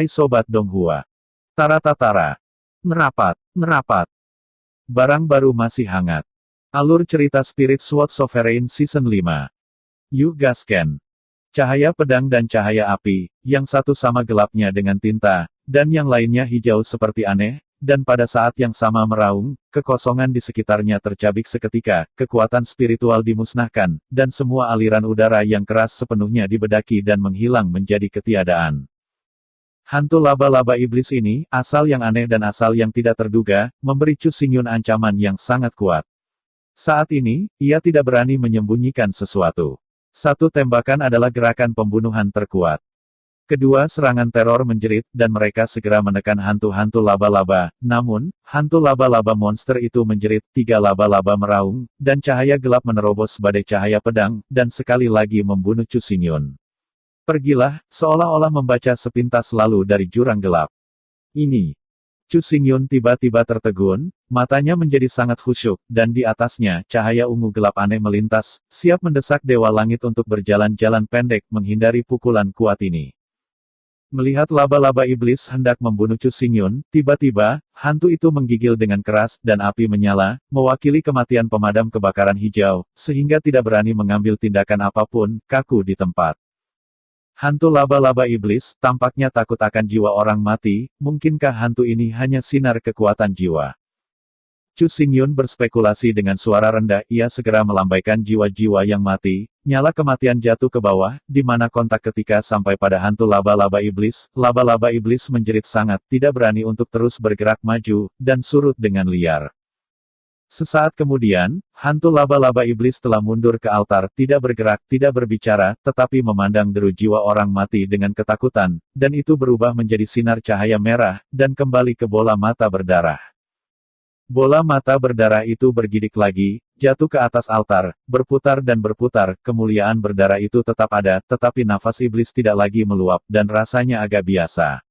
Hai Sobat Donghua. Tara-tatara. Merapat, merapat. Barang baru masih hangat. Alur cerita Spirit Sword Sovereign Season 5. Yuk gasken. Cahaya pedang dan cahaya api, yang satu sama gelapnya dengan tinta, dan yang lainnya hijau seperti aneh, dan pada saat yang sama meraung, kekosongan di sekitarnya tercabik seketika, kekuatan spiritual dimusnahkan, dan semua aliran udara yang keras sepenuhnya dibedaki dan menghilang menjadi ketiadaan. Hantu laba-laba iblis ini, asal yang aneh dan asal yang tidak terduga, memberi Chu Xingyun ancaman yang sangat kuat. Saat ini, ia tidak berani menyembunyikan sesuatu. Satu tembakan adalah gerakan pembunuhan terkuat. Kedua serangan teror menjerit, dan mereka segera menekan hantu-hantu laba-laba. Namun, hantu laba-laba monster itu menjerit, tiga laba-laba meraung, dan cahaya gelap menerobos badai cahaya pedang, dan sekali lagi membunuh Chu Xingyun. Pergilah, seolah-olah membaca sepintas lalu dari jurang gelap. Ini. Chu Xingyun tiba-tiba tertegun, matanya menjadi sangat khusyuk, dan di atasnya, cahaya ungu gelap aneh melintas, siap mendesak Dewa Langit untuk berjalan-jalan pendek menghindari pukulan kuat ini. Melihat laba-laba iblis hendak membunuh Chu Xingyun, tiba-tiba, hantu itu menggigil dengan keras, dan api menyala, mewakili kematian pemadam kebakaran hijau, sehingga tidak berani mengambil tindakan apapun, kaku di tempat. Hantu laba-laba iblis, tampaknya takut akan jiwa orang mati, mungkinkah hantu ini hanya sinar kekuatan jiwa? Chu Xingyun berspekulasi dengan suara rendah, ia segera melambaikan jiwa-jiwa yang mati, nyala kematian jatuh ke bawah, di mana kontak ketika sampai pada hantu laba-laba iblis menjerit sangat, tidak berani untuk terus bergerak maju, dan surut dengan liar. Sesaat kemudian, hantu laba-laba iblis telah mundur ke altar, tidak bergerak, tidak berbicara, tetapi memandang deru jiwa orang mati dengan ketakutan, dan itu berubah menjadi sinar cahaya merah, dan kembali ke bola mata berdarah. Bola mata berdarah itu bergidik lagi, jatuh ke atas altar, berputar dan berputar, kemuliaan berdarah itu tetap ada, tetapi nafas iblis tidak lagi meluap, dan rasanya agak biasa.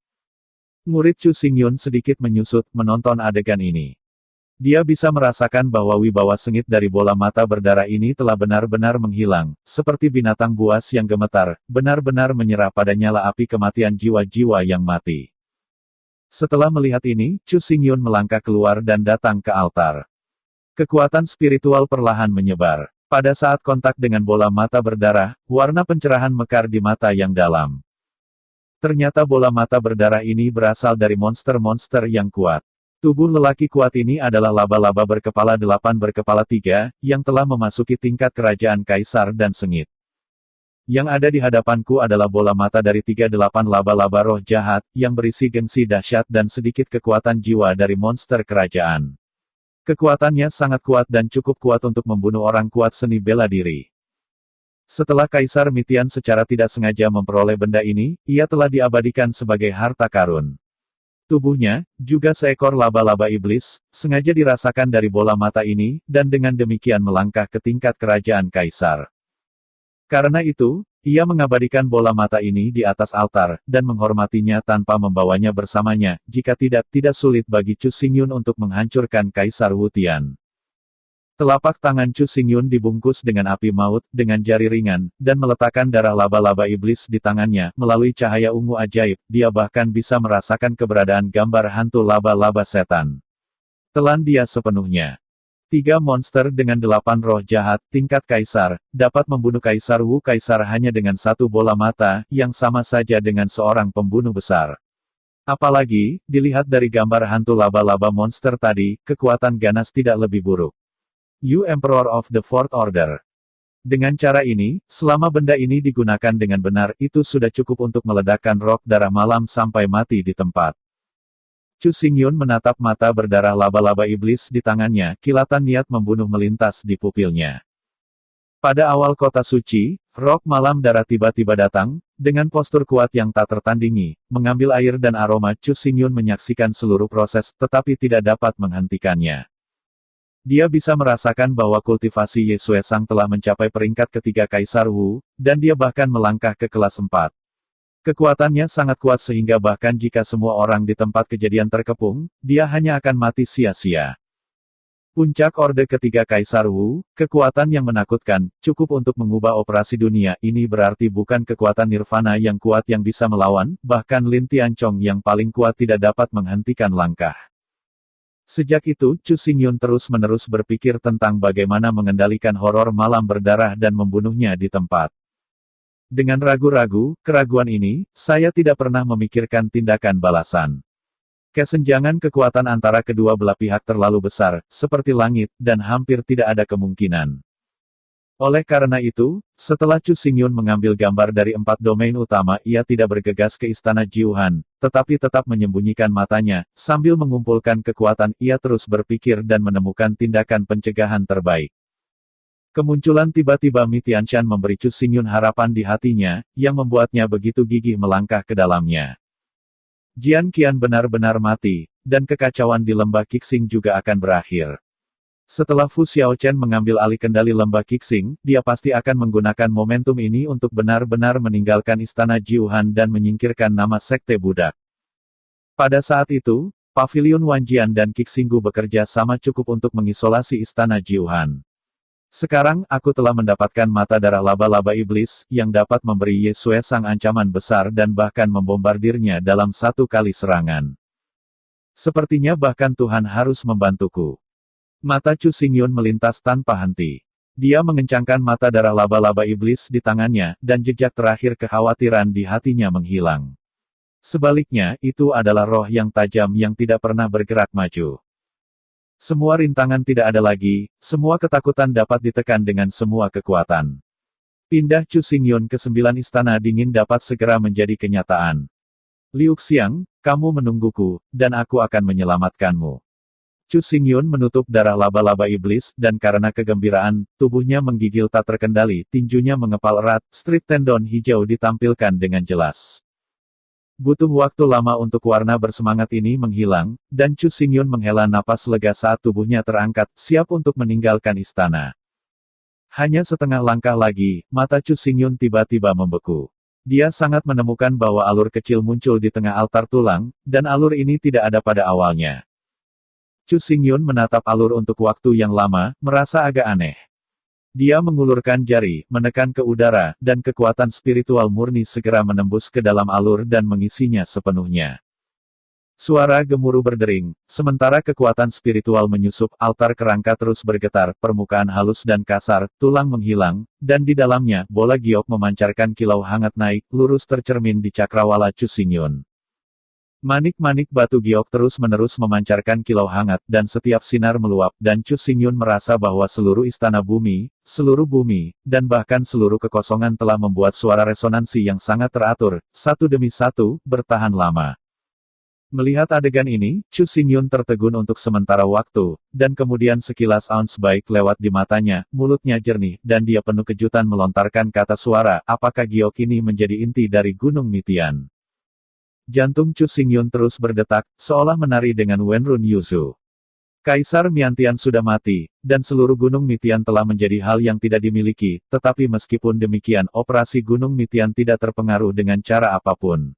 Murid Chu Xingyun sedikit menyusut, menonton adegan ini. Dia bisa merasakan bahwa wibawa sengit dari bola mata berdarah ini telah benar-benar menghilang, seperti binatang buas yang gemetar, benar-benar menyerah pada nyala api kematian jiwa-jiwa yang mati. Setelah melihat ini, Chu Xingyun melangkah keluar dan datang ke altar. Kekuatan spiritual perlahan menyebar. Pada saat kontak dengan bola mata berdarah, warna pencerahan mekar di mata yang dalam. Ternyata bola mata berdarah ini berasal dari monster-monster yang kuat. Tubuh lelaki kuat ini adalah laba-laba berkepala 8 berkepala 3, yang telah memasuki tingkat kerajaan kaisar dan sengit. Yang ada di hadapanku adalah bola mata dari 38 laba-laba roh jahat, yang berisi gengsi dahsyat dan sedikit kekuatan jiwa dari monster kerajaan. Kekuatannya sangat kuat dan cukup kuat untuk membunuh orang kuat seni bela diri. Setelah Kaisar Mitian secara tidak sengaja memperoleh benda ini, ia telah diabadikan sebagai harta karun. Tubuhnya, juga seekor laba-laba iblis, sengaja dirasakan dari bola mata ini, dan dengan demikian melangkah ke tingkat kerajaan kaisar. Karena itu, ia mengabadikan bola mata ini di atas altar, dan menghormatinya tanpa membawanya bersamanya, jika tidak sulit bagi Chu Xingyun untuk menghancurkan Kaisar Wutian. Telapak tangan Chu Xingyun dibungkus dengan api maut, dengan jari ringan, dan meletakkan darah laba-laba iblis di tangannya, melalui cahaya ungu ajaib, dia bahkan bisa merasakan keberadaan gambar hantu laba-laba setan. Telan dia sepenuhnya. 3 monster dengan 8 roh jahat, tingkat kaisar, dapat membunuh Kaisar Wu Kaisar hanya dengan satu bola mata, yang sama saja dengan seorang pembunuh besar. Apalagi, dilihat dari gambar hantu laba-laba monster tadi, kekuatan ganas tidak lebih buruk. You Emperor of the Fourth Order. Dengan cara ini, selama benda ini digunakan dengan benar, itu sudah cukup untuk meledakkan rok darah malam sampai mati di tempat. Chu Xingyun menatap mata berdarah laba-laba iblis di tangannya, kilatan niat membunuh melintas di pupilnya. Pada awal kota suci, rok malam darah tiba-tiba datang, dengan postur kuat yang tak tertandingi, mengambil air dan aroma. Chu Xingyun menyaksikan seluruh proses, tetapi tidak dapat menghentikannya. Dia bisa merasakan bahwa kultivasi Ye Xuesang telah mencapai peringkat ketiga Kaisar Wu, dan dia bahkan melangkah ke kelas 4. Kekuatannya sangat kuat sehingga bahkan jika semua orang di tempat kejadian terkepung, dia hanya akan mati sia-sia. Puncak Orde Ketiga Kaisar Wu, kekuatan yang menakutkan, cukup untuk mengubah operasi dunia. Ini berarti bukan kekuatan nirvana yang kuat yang bisa melawan, bahkan Lin Tianchong yang paling kuat tidak dapat menghentikan langkah. Sejak itu, Chu Xingyun terus-menerus berpikir tentang bagaimana mengendalikan horor malam berdarah dan membunuhnya di tempat. Dengan ragu-ragu, keraguan ini, saya tidak pernah memikirkan tindakan balasan. Kesenjangan kekuatan antara kedua belah pihak terlalu besar, seperti langit, dan hampir tidak ada kemungkinan. Oleh karena itu, setelah Chu Xingyun mengambil gambar dari 4 domain utama, ia tidak bergegas ke istana Jiuhan, tetapi tetap menyembunyikan matanya, sambil mengumpulkan kekuatan. Ia terus berpikir dan menemukan tindakan pencegahan terbaik. Kemunculan tiba-tiba Mi Tianshan memberi Chu Xingyun harapan di hatinya, yang membuatnya begitu gigih melangkah ke dalamnya. Jian Qian benar-benar mati, dan kekacauan di lembah Qixing juga akan berakhir. Setelah Fu Xiaochen mengambil alih kendali lembah Qixing, dia pasti akan menggunakan momentum ini untuk benar-benar meninggalkan istana Jiuhan dan menyingkirkan nama sekte budak. Pada saat itu, Pavilion Wanjian dan Qixinggu bekerja sama cukup untuk mengisolasi istana Jiuhan. Sekarang, aku telah mendapatkan mata darah laba-laba iblis, yang dapat memberi Ye Sui Sang ancaman besar dan bahkan membombardirnya dalam satu kali serangan. Sepertinya bahkan Tuhan harus membantuku. Mata Chu Xingyun melintas tanpa henti. Dia mengencangkan mata darah laba-laba iblis di tangannya, dan jejak terakhir kekhawatiran di hatinya menghilang. Sebaliknya, itu adalah roh yang tajam yang tidak pernah bergerak maju. Semua rintangan tidak ada lagi, semua ketakutan dapat ditekan dengan semua kekuatan. Pindah Chu Xingyun ke 9 istana dingin dapat segera menjadi kenyataan. Liu Xiang, kamu menungguku, dan aku akan menyelamatkanmu. Chu Xingyun menutup darah laba-laba iblis, dan karena kegembiraan, tubuhnya menggigil tak terkendali, tinjunya mengepal erat, strip tendon hijau ditampilkan dengan jelas. Butuh waktu lama untuk warna bersemangat ini menghilang, dan Chu Xingyun menghela napas lega saat tubuhnya terangkat, siap untuk meninggalkan istana. Hanya setengah langkah lagi, mata Chu Xingyun tiba-tiba membeku. Dia sangat menemukan bahwa alur kecil muncul di tengah altar tulang, dan alur ini tidak ada pada awalnya. Chu Xingyun menatap alur untuk waktu yang lama, merasa agak aneh. Dia mengulurkan jari, menekan ke udara, dan kekuatan spiritual murni segera menembus ke dalam alur dan mengisinya sepenuhnya. Suara gemuruh berdering, sementara kekuatan spiritual menyusup, altar kerangka terus bergetar, permukaan halus dan kasar, tulang menghilang, dan di dalamnya, bola giok memancarkan kilau hangat naik, lurus tercermin di cakrawala Chu Xingyun. Manik-manik batu giok terus-menerus memancarkan kilau hangat, dan setiap sinar meluap, dan Chu Xingyun merasa bahwa seluruh istana bumi, dan bahkan seluruh kekosongan telah membuat suara resonansi yang sangat teratur, satu demi satu, bertahan lama. Melihat adegan ini, Chu Xingyun tertegun untuk sementara waktu, dan kemudian sekilas aunce baik lewat di matanya, mulutnya jernih, dan dia penuh kejutan melontarkan kata suara, apakah giok ini menjadi inti dari Gunung Mitian? Jantung Chu Xingyun terus berdetak, seolah menari dengan Wenrun Yuzu. Kaisar Miantian sudah mati, dan seluruh Gunung Mitian telah menjadi hal yang tidak dimiliki, tetapi meskipun demikian, operasi Gunung Mitian tidak terpengaruh dengan cara apapun.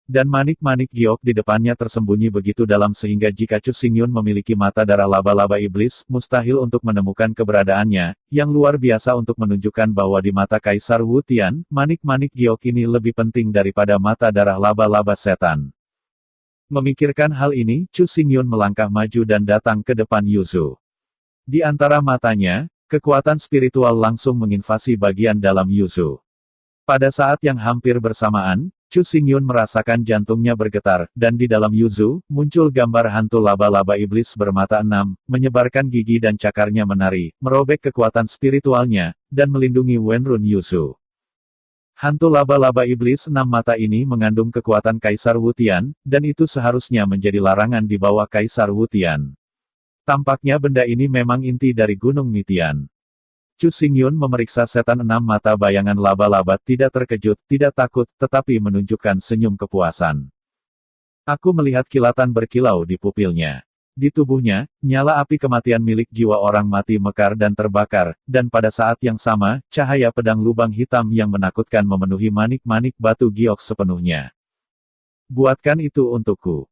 Dan manik-manik giok di depannya tersembunyi begitu dalam sehingga jika Chu Xingyun memiliki mata darah laba-laba iblis, mustahil untuk menemukan keberadaannya, yang luar biasa untuk menunjukkan bahwa di mata Kaisar Wu Tian, manik-manik giok ini lebih penting daripada mata darah laba-laba setan. Memikirkan hal ini, Chu Xingyun melangkah maju dan datang ke depan Yuzu. Di antara matanya, kekuatan spiritual langsung menginvasi bagian dalam Yuzu. Pada saat yang hampir bersamaan, Chu Xingyun merasakan jantungnya bergetar, dan di dalam Yuzu, muncul gambar hantu laba-laba iblis bermata 6, menyebarkan gigi dan cakarnya menari, merobek kekuatan spiritualnya, dan melindungi Wenrun Yuzu. Hantu laba-laba iblis 6 mata ini mengandung kekuatan Kaisar Wu Tian, dan itu seharusnya menjadi larangan di bawah Kaisar Wu Tian. Tampaknya benda ini memang inti dari Gunung Mitian. Chu Xingyun memeriksa setan 6 mata bayangan laba-laba, tidak terkejut, tidak takut, tetapi menunjukkan senyum kepuasan. Aku melihat kilatan berkilau di pupilnya. Di tubuhnya, nyala api kematian milik jiwa orang mati mekar dan terbakar, dan pada saat yang sama, cahaya pedang lubang hitam yang menakutkan memenuhi manik-manik batu giok sepenuhnya. Buatkan itu untukku.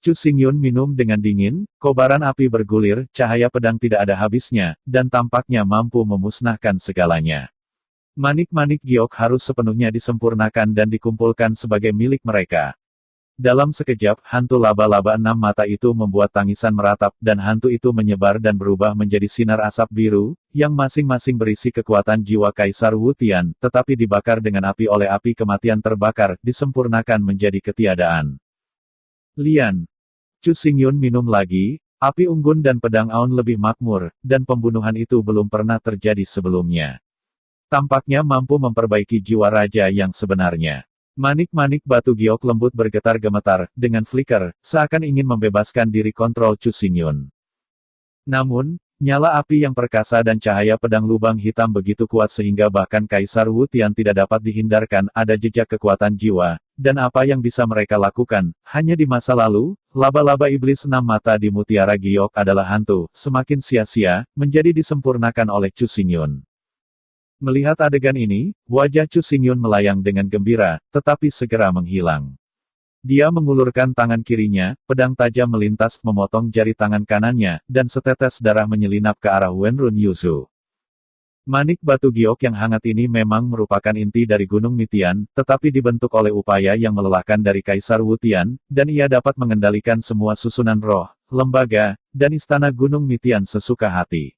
Chu Xingyun minum dengan dingin, kobaran api bergulir, cahaya pedang tidak ada habisnya, dan tampaknya mampu memusnahkan segalanya. Manik-manik giok harus sepenuhnya disempurnakan dan dikumpulkan sebagai milik mereka. Dalam sekejap, hantu laba-laba 6 mata itu membuat tangisan meratap, dan hantu itu menyebar dan berubah menjadi sinar asap biru, yang masing-masing berisi kekuatan jiwa Kaisar Wu Tian, tetapi dibakar dengan api oleh api kematian terbakar, disempurnakan menjadi ketiadaan. Lian. Chu Xingyun minum lagi, api unggun dan pedang Aon lebih makmur, dan pembunuhan itu belum pernah terjadi sebelumnya. Tampaknya mampu memperbaiki jiwa raja yang sebenarnya. Manik-manik batu giok lembut bergetar-gemetar, dengan flicker, seakan ingin membebaskan diri kontrol Chu Xingyun. Namun, nyala api yang perkasa dan cahaya pedang lubang hitam begitu kuat sehingga bahkan Kaisar Wu Tian tidak dapat dihindarkan, ada jejak kekuatan jiwa, dan apa yang bisa mereka lakukan, hanya di masa lalu, laba-laba iblis 6 mata di mutiara giok adalah hantu, semakin sia-sia, menjadi disempurnakan oleh Chu Xingyun. Melihat adegan ini, wajah Chu Xingyun melayang dengan gembira, tetapi segera menghilang. Dia mengulurkan tangan kirinya, pedang tajam melintas memotong jari tangan kanannya, dan setetes darah menyelinap ke arah Wenrun Yuzu. Manik batu giok yang hangat ini memang merupakan inti dari Gunung Mitian, tetapi dibentuk oleh upaya yang melelahkan dari Kaisar Wu Tian, dan ia dapat mengendalikan semua susunan roh, lembaga, dan istana Gunung Mitian sesuka hati.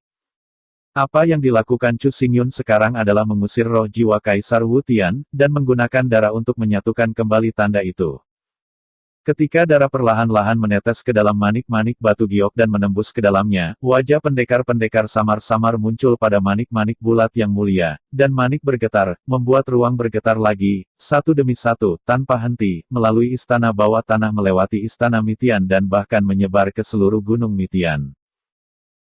Apa yang dilakukan Chu Xingyun sekarang adalah mengusir roh jiwa Kaisar Wu Tian, dan menggunakan darah untuk menyatukan kembali tanda itu. Ketika darah perlahan-lahan menetes ke dalam manik-manik batu giok dan menembus ke dalamnya, wajah pendekar-pendekar samar-samar muncul pada manik-manik bulat yang mulia, dan manik bergetar, membuat ruang bergetar lagi, satu demi satu, tanpa henti, melalui istana bawah tanah melewati istana Mitian dan bahkan menyebar ke seluruh Gunung Mitian.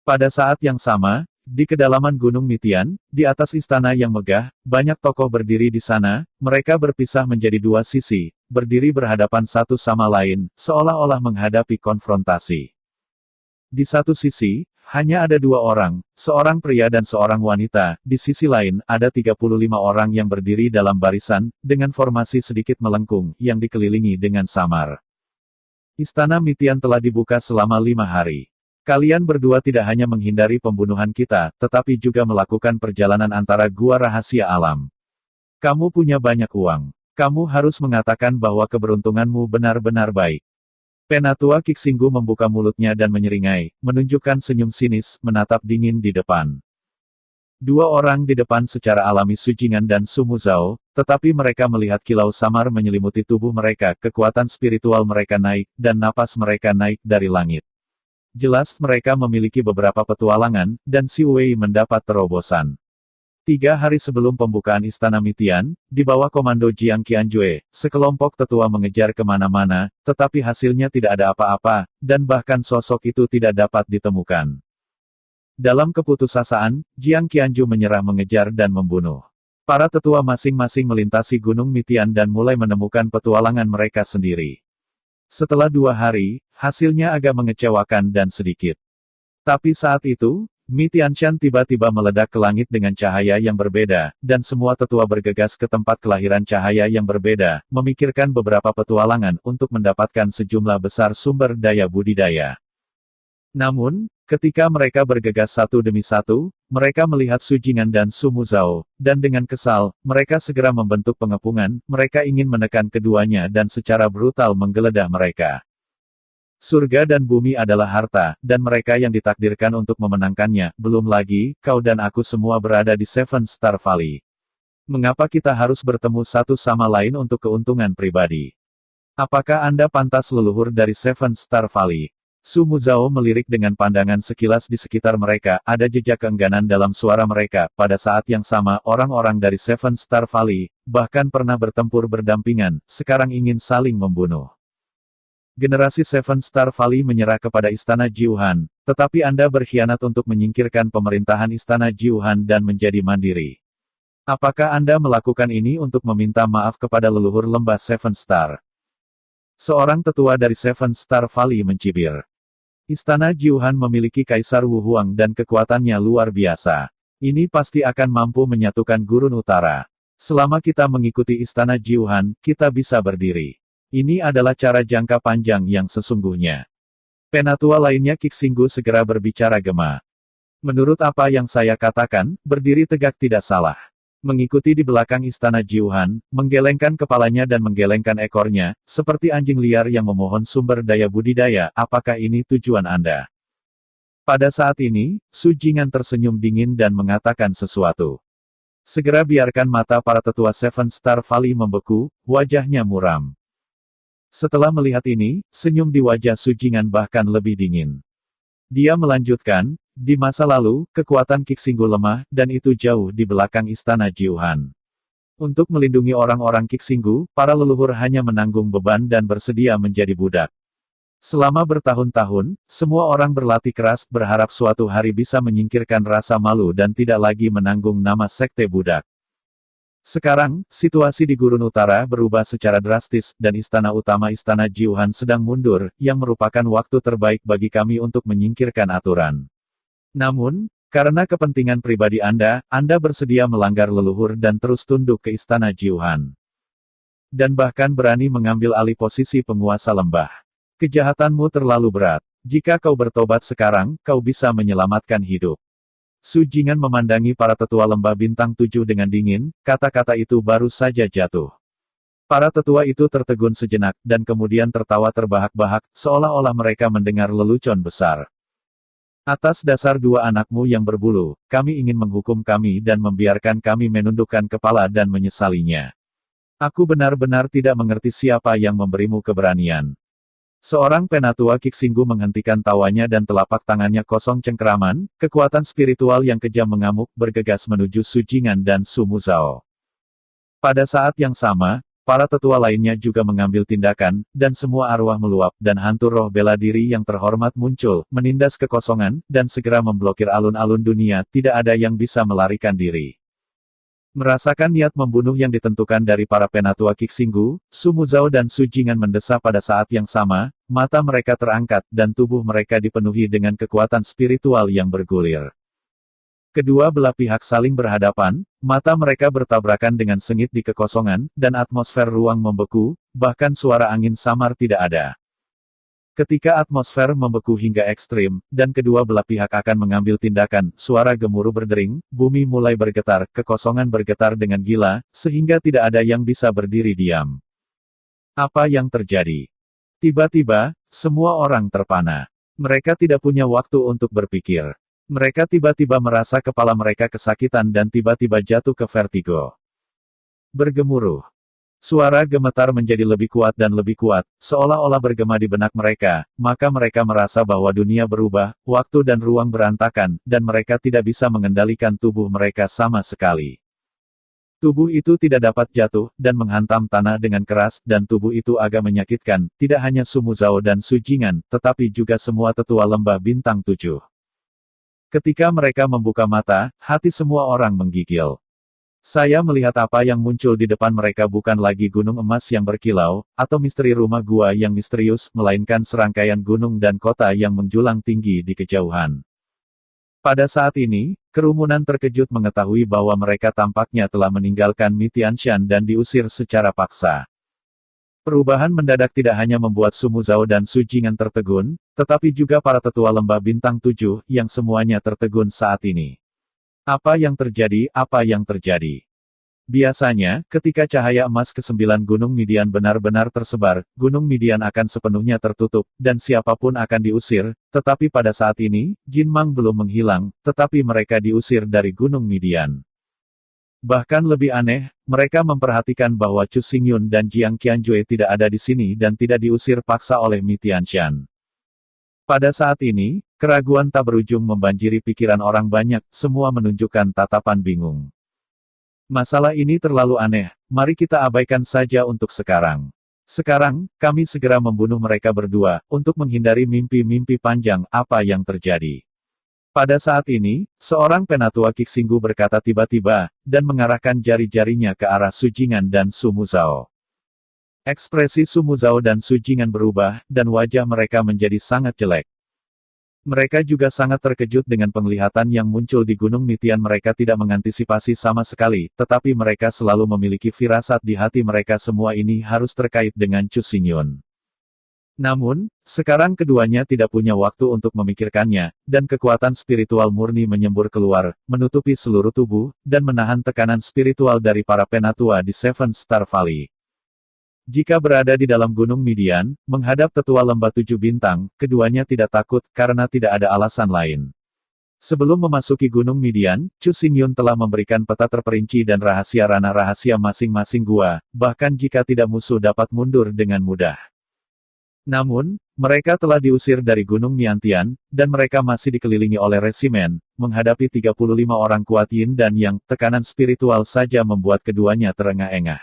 Pada saat yang sama, di kedalaman Gunung Mitian, di atas istana yang megah, banyak tokoh berdiri di sana, mereka berpisah menjadi dua sisi, berdiri berhadapan satu sama lain, seolah-olah menghadapi konfrontasi. Di satu sisi, hanya ada dua orang, seorang pria dan seorang wanita, di sisi lain, ada 35 orang yang berdiri dalam barisan, dengan formasi sedikit melengkung, yang dikelilingi dengan samar. Istana Mitian telah dibuka selama 5 hari. Kalian berdua tidak hanya menghindari pembunuhan kita, tetapi juga melakukan perjalanan antara gua rahasia alam. Kamu punya banyak uang. Kamu harus mengatakan bahwa keberuntunganmu benar-benar baik. Penatua Kixinggu membuka mulutnya dan menyeringai, menunjukkan senyum sinis, menatap dingin di depan. Dua orang di depan secara alami Sujingan dan Sumuzao, tetapi mereka melihat kilau samar menyelimuti tubuh mereka, kekuatan spiritual mereka naik, dan napas mereka naik dari langit. Jelas mereka memiliki beberapa petualangan, dan Si Wei mendapat terobosan. 3 hari sebelum pembukaan Istana Mitian, di bawah komando Jiang Qianjue, sekelompok tetua mengejar kemana-mana, tetapi hasilnya tidak ada apa-apa, dan bahkan sosok itu tidak dapat ditemukan. Dalam keputusasaan, Jiang Qianju menyerah mengejar dan membunuh. Para tetua masing-masing melintasi Gunung Mitian dan mulai menemukan petualangan mereka sendiri. Setelah 2 hari, hasilnya agak mengecewakan dan sedikit. Tapi saat itu, Mi Tianshan tiba-tiba meledak ke langit dengan cahaya yang berbeda, dan semua tetua bergegas ke tempat kelahiran cahaya yang berbeda, memikirkan beberapa petualangan untuk mendapatkan sejumlah besar sumber daya budidaya. Namun, ketika mereka bergegas satu demi satu, mereka melihat Sujingan dan Sumuzao, dan dengan kesal, mereka segera membentuk pengepungan, mereka ingin menekan keduanya dan secara brutal menggeledah mereka. Surga dan bumi adalah harta, dan mereka yang ditakdirkan untuk memenangkannya, belum lagi, kau dan aku semua berada di Seven Star Valley. Mengapa kita harus bertemu satu sama lain untuk keuntungan pribadi? Apakah Anda pantas leluhur dari Seven Star Valley? Sumuzao melirik dengan pandangan sekilas di sekitar mereka, ada jejak keengganan dalam suara mereka. Pada saat yang sama, orang-orang dari Seven Star Valley, bahkan pernah bertempur berdampingan, sekarang ingin saling membunuh. Generasi Seven Star Valley menyerah kepada Istana Jiuhan, tetapi Anda berkhianat untuk menyingkirkan pemerintahan Istana Jiuhan dan menjadi mandiri. Apakah Anda melakukan ini untuk meminta maaf kepada leluhur lembah Seven Star? Seorang tetua dari Seven Star Valley mencibir. Istana Jiuhan memiliki Kaisar Wu Huang dan kekuatannya luar biasa. Ini pasti akan mampu menyatukan Gurun Utara. Selama kita mengikuti Istana Jiuhan, kita bisa berdiri. Ini adalah cara jangka panjang yang sesungguhnya. Penatua lainnya Kixinggu segera berbicara gema. Menurut apa yang saya katakan, berdiri tegak tidak salah. Mengikuti di belakang istana Jiuhan, menggelengkan kepalanya dan menggelengkan ekornya, seperti anjing liar yang memohon sumber daya budidaya, apakah ini tujuan Anda? Pada saat ini, Su Jingan tersenyum dingin dan mengatakan sesuatu. Segera biarkan mata para tetua Seven Star Valley membeku, wajahnya muram. Setelah melihat ini, senyum di wajah Su Jingan bahkan lebih dingin. Dia melanjutkan, di masa lalu, kekuatan Kixinggu lemah, dan itu jauh di belakang istana Jiuhan. Untuk melindungi orang-orang Kixinggu, para leluhur hanya menanggung beban dan bersedia menjadi budak. Selama bertahun-tahun, semua orang berlatih keras berharap suatu hari bisa menyingkirkan rasa malu dan tidak lagi menanggung nama sekte budak. Sekarang, situasi di Gurun Utara berubah secara drastis, dan istana utama istana Jiuhan sedang mundur, yang merupakan waktu terbaik bagi kami untuk menyingkirkan aturan. Namun, karena kepentingan pribadi Anda bersedia melanggar leluhur dan terus tunduk ke istana Jiuhan. Dan bahkan berani mengambil alih posisi penguasa lembah. Kejahatanmu terlalu berat. Jika kau bertobat sekarang, kau bisa menyelamatkan hidup. Su Jingan memandangi para tetua lembah bintang 7 dengan dingin, kata-kata itu baru saja jatuh. Para tetua itu tertegun sejenak, dan kemudian tertawa terbahak-bahak, seolah-olah mereka mendengar lelucon besar. Atas dasar dua anakmu yang berbulu, kami ingin menghukum kami dan membiarkan kami menundukkan kepala dan menyesalinya. Aku benar-benar tidak mengerti siapa yang memberimu keberanian. Seorang penatua Kixinggu menghentikan tawanya dan telapak tangannya kosong cengkeraman, kekuatan spiritual yang kejam mengamuk bergegas menuju Su Jingan dan Su Muzao. Pada saat yang sama, para tetua lainnya juga mengambil tindakan, dan semua arwah meluap, dan hantu roh bela diri yang terhormat muncul, menindas kekosongan, dan segera memblokir alun-alun dunia, tidak ada yang bisa melarikan diri. Merasakan niat membunuh yang ditentukan dari para penatua Kixinggu, Su Muzao dan Su Jingan mendesah pada saat yang sama, mata mereka terangkat, dan tubuh mereka dipenuhi dengan kekuatan spiritual yang bergulir. Kedua belah pihak saling berhadapan, mata mereka bertabrakan dengan sengit di kekosongan, dan atmosfer ruang membeku, bahkan suara angin samar tidak ada. Ketika atmosfer membeku hingga ekstrim, dan kedua belah pihak akan mengambil tindakan, suara gemuruh berdering, bumi mulai bergetar, kekosongan bergetar dengan gila, sehingga tidak ada yang bisa berdiri diam. Apa yang terjadi? Tiba-tiba, semua orang terpana. Mereka tidak punya waktu untuk berpikir. Mereka tiba-tiba merasa kepala mereka kesakitan dan tiba-tiba jatuh ke vertigo. Bergemuruh. Suara gemetar menjadi lebih kuat dan lebih kuat, seolah-olah bergema di benak mereka, maka mereka merasa bahwa dunia berubah, waktu dan ruang berantakan, dan mereka tidak bisa mengendalikan tubuh mereka sama sekali. Tubuh itu tidak dapat jatuh, dan menghantam tanah dengan keras, dan tubuh itu agak menyakitkan, tidak hanya Su Muzao dan Su Jingan, tetapi juga semua tetua lembah bintang 7. Ketika mereka membuka mata, hati semua orang menggigil. Saya melihat apa yang muncul di depan mereka bukan lagi gunung emas yang berkilau, atau misteri rumah gua yang misterius, melainkan serangkaian gunung dan kota yang menjulang tinggi di kejauhan. Pada saat ini, kerumunan terkejut mengetahui bahwa mereka tampaknya telah meninggalkan Mitianshan dan diusir secara paksa. Perubahan mendadak tidak hanya membuat Su Muzao dan Su Jingan tertegun, tetapi juga para tetua lembah bintang 7, yang semuanya tertegun saat ini. Apa yang terjadi? Apa yang terjadi? Biasanya, ketika cahaya emas ke-9 Gunung Midian benar-benar tersebar, Gunung Midian akan sepenuhnya tertutup, dan siapapun akan diusir, tetapi pada saat ini, Jin Mang belum menghilang, tetapi mereka diusir dari Gunung Midian. Bahkan lebih aneh, mereka memperhatikan bahwa Chu Xingyun dan Jiang Qianjue tidak ada di sini dan tidak diusir paksa oleh Mitianshan. Pada saat ini, keraguan tak berujung membanjiri pikiran orang banyak, semua menunjukkan tatapan bingung. Masalah ini terlalu aneh, mari kita abaikan saja untuk sekarang. Sekarang, kami segera membunuh mereka berdua, untuk menghindari mimpi-mimpi panjang, apa yang terjadi. Pada saat ini, seorang penatua Kixinggu berkata tiba-tiba, dan mengarahkan jari-jarinya ke arah Su Jingan dan Su Muzao. Ekspresi Su Muzao dan Su Jingan berubah, dan wajah mereka menjadi sangat jelek. Mereka juga sangat terkejut dengan penglihatan yang muncul di Gunung Mitian. Mereka tidak mengantisipasi sama sekali, tetapi mereka selalu memiliki firasat di hati mereka semua ini harus terkait dengan Chu Xingyun. Namun, sekarang keduanya tidak punya waktu untuk memikirkannya, dan kekuatan spiritual murni menyembur keluar, menutupi seluruh tubuh, dan menahan tekanan spiritual dari para penatua di Seven Star Valley. Jika berada di dalam Gunung Midian, menghadap tetua lembah 7 bintang, keduanya tidak takut, karena tidak ada alasan lain. Sebelum memasuki Gunung Midian, Chu Xingyun telah memberikan peta terperinci dan rahasia ranah rahasia masing-masing gua, bahkan jika tidak musuh dapat mundur dengan mudah. Namun, mereka telah diusir dari Gunung Miantian, dan mereka masih dikelilingi oleh resimen, menghadapi 35 orang kuat Yin dan Yang, tekanan spiritual saja membuat keduanya terengah-engah.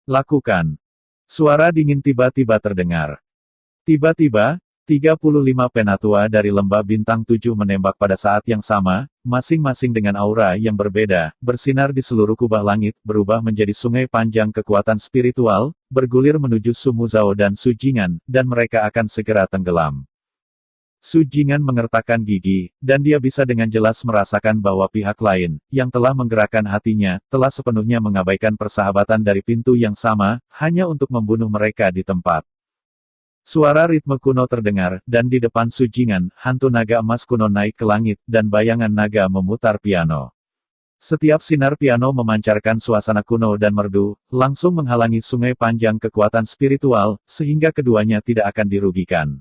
Lakukan. Suara dingin tiba-tiba terdengar. Tiba-tiba, 35 penatua dari lembah bintang 7 menembak pada saat yang sama, masing-masing dengan aura yang berbeda, bersinar di seluruh kubah langit, berubah menjadi sungai panjang kekuatan spiritual, bergulir menuju Su Muzhao dan Su Jing'an, dan mereka akan segera tenggelam. Su Jing'an mengertakkan gigi, dan dia bisa dengan jelas merasakan bahwa pihak lain, yang telah menggerakkan hatinya, telah sepenuhnya mengabaikan persahabatan dari pintu yang sama, hanya untuk membunuh mereka di tempat. Suara ritme kuno terdengar, dan di depan Su Jing'an, hantu naga emas kuno naik ke langit, dan bayangan naga memutar piano. Setiap sinar piano memancarkan suasana kuno dan merdu, langsung menghalangi sungai panjang kekuatan spiritual, sehingga keduanya tidak akan dirugikan.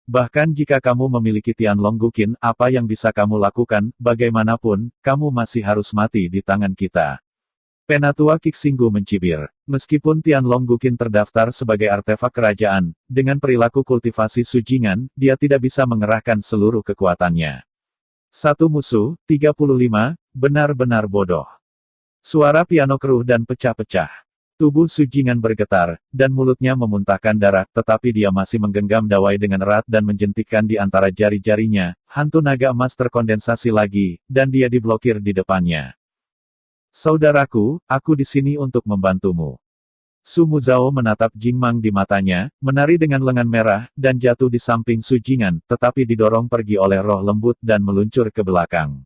Bahkan jika kamu memiliki Tianlong Guqin, apa yang bisa kamu lakukan, bagaimanapun, kamu masih harus mati di tangan kita. Penatua Qixinggu mencibir. Meskipun Tianlong Guqin terdaftar sebagai artefak kerajaan, dengan perilaku kultivasi Su Jing'an, dia tidak bisa mengerahkan seluruh kekuatannya. Satu musuh, 35, benar-benar bodoh. Suara piano keruh dan pecah-pecah. Tubuh Su Jing'an bergetar, dan mulutnya memuntahkan darah, tetapi dia masih menggenggam dawai dengan erat dan menjentikkan di antara jari-jarinya. Hantu naga emas terkondensasi lagi, dan dia diblokir di depannya. Saudaraku, aku di sini untuk membantumu. Su Muzhao menatap Jing Mang di matanya, menari dengan lengan merah, dan jatuh di samping Su Jing'an, tetapi didorong pergi oleh roh lembut dan meluncur ke belakang.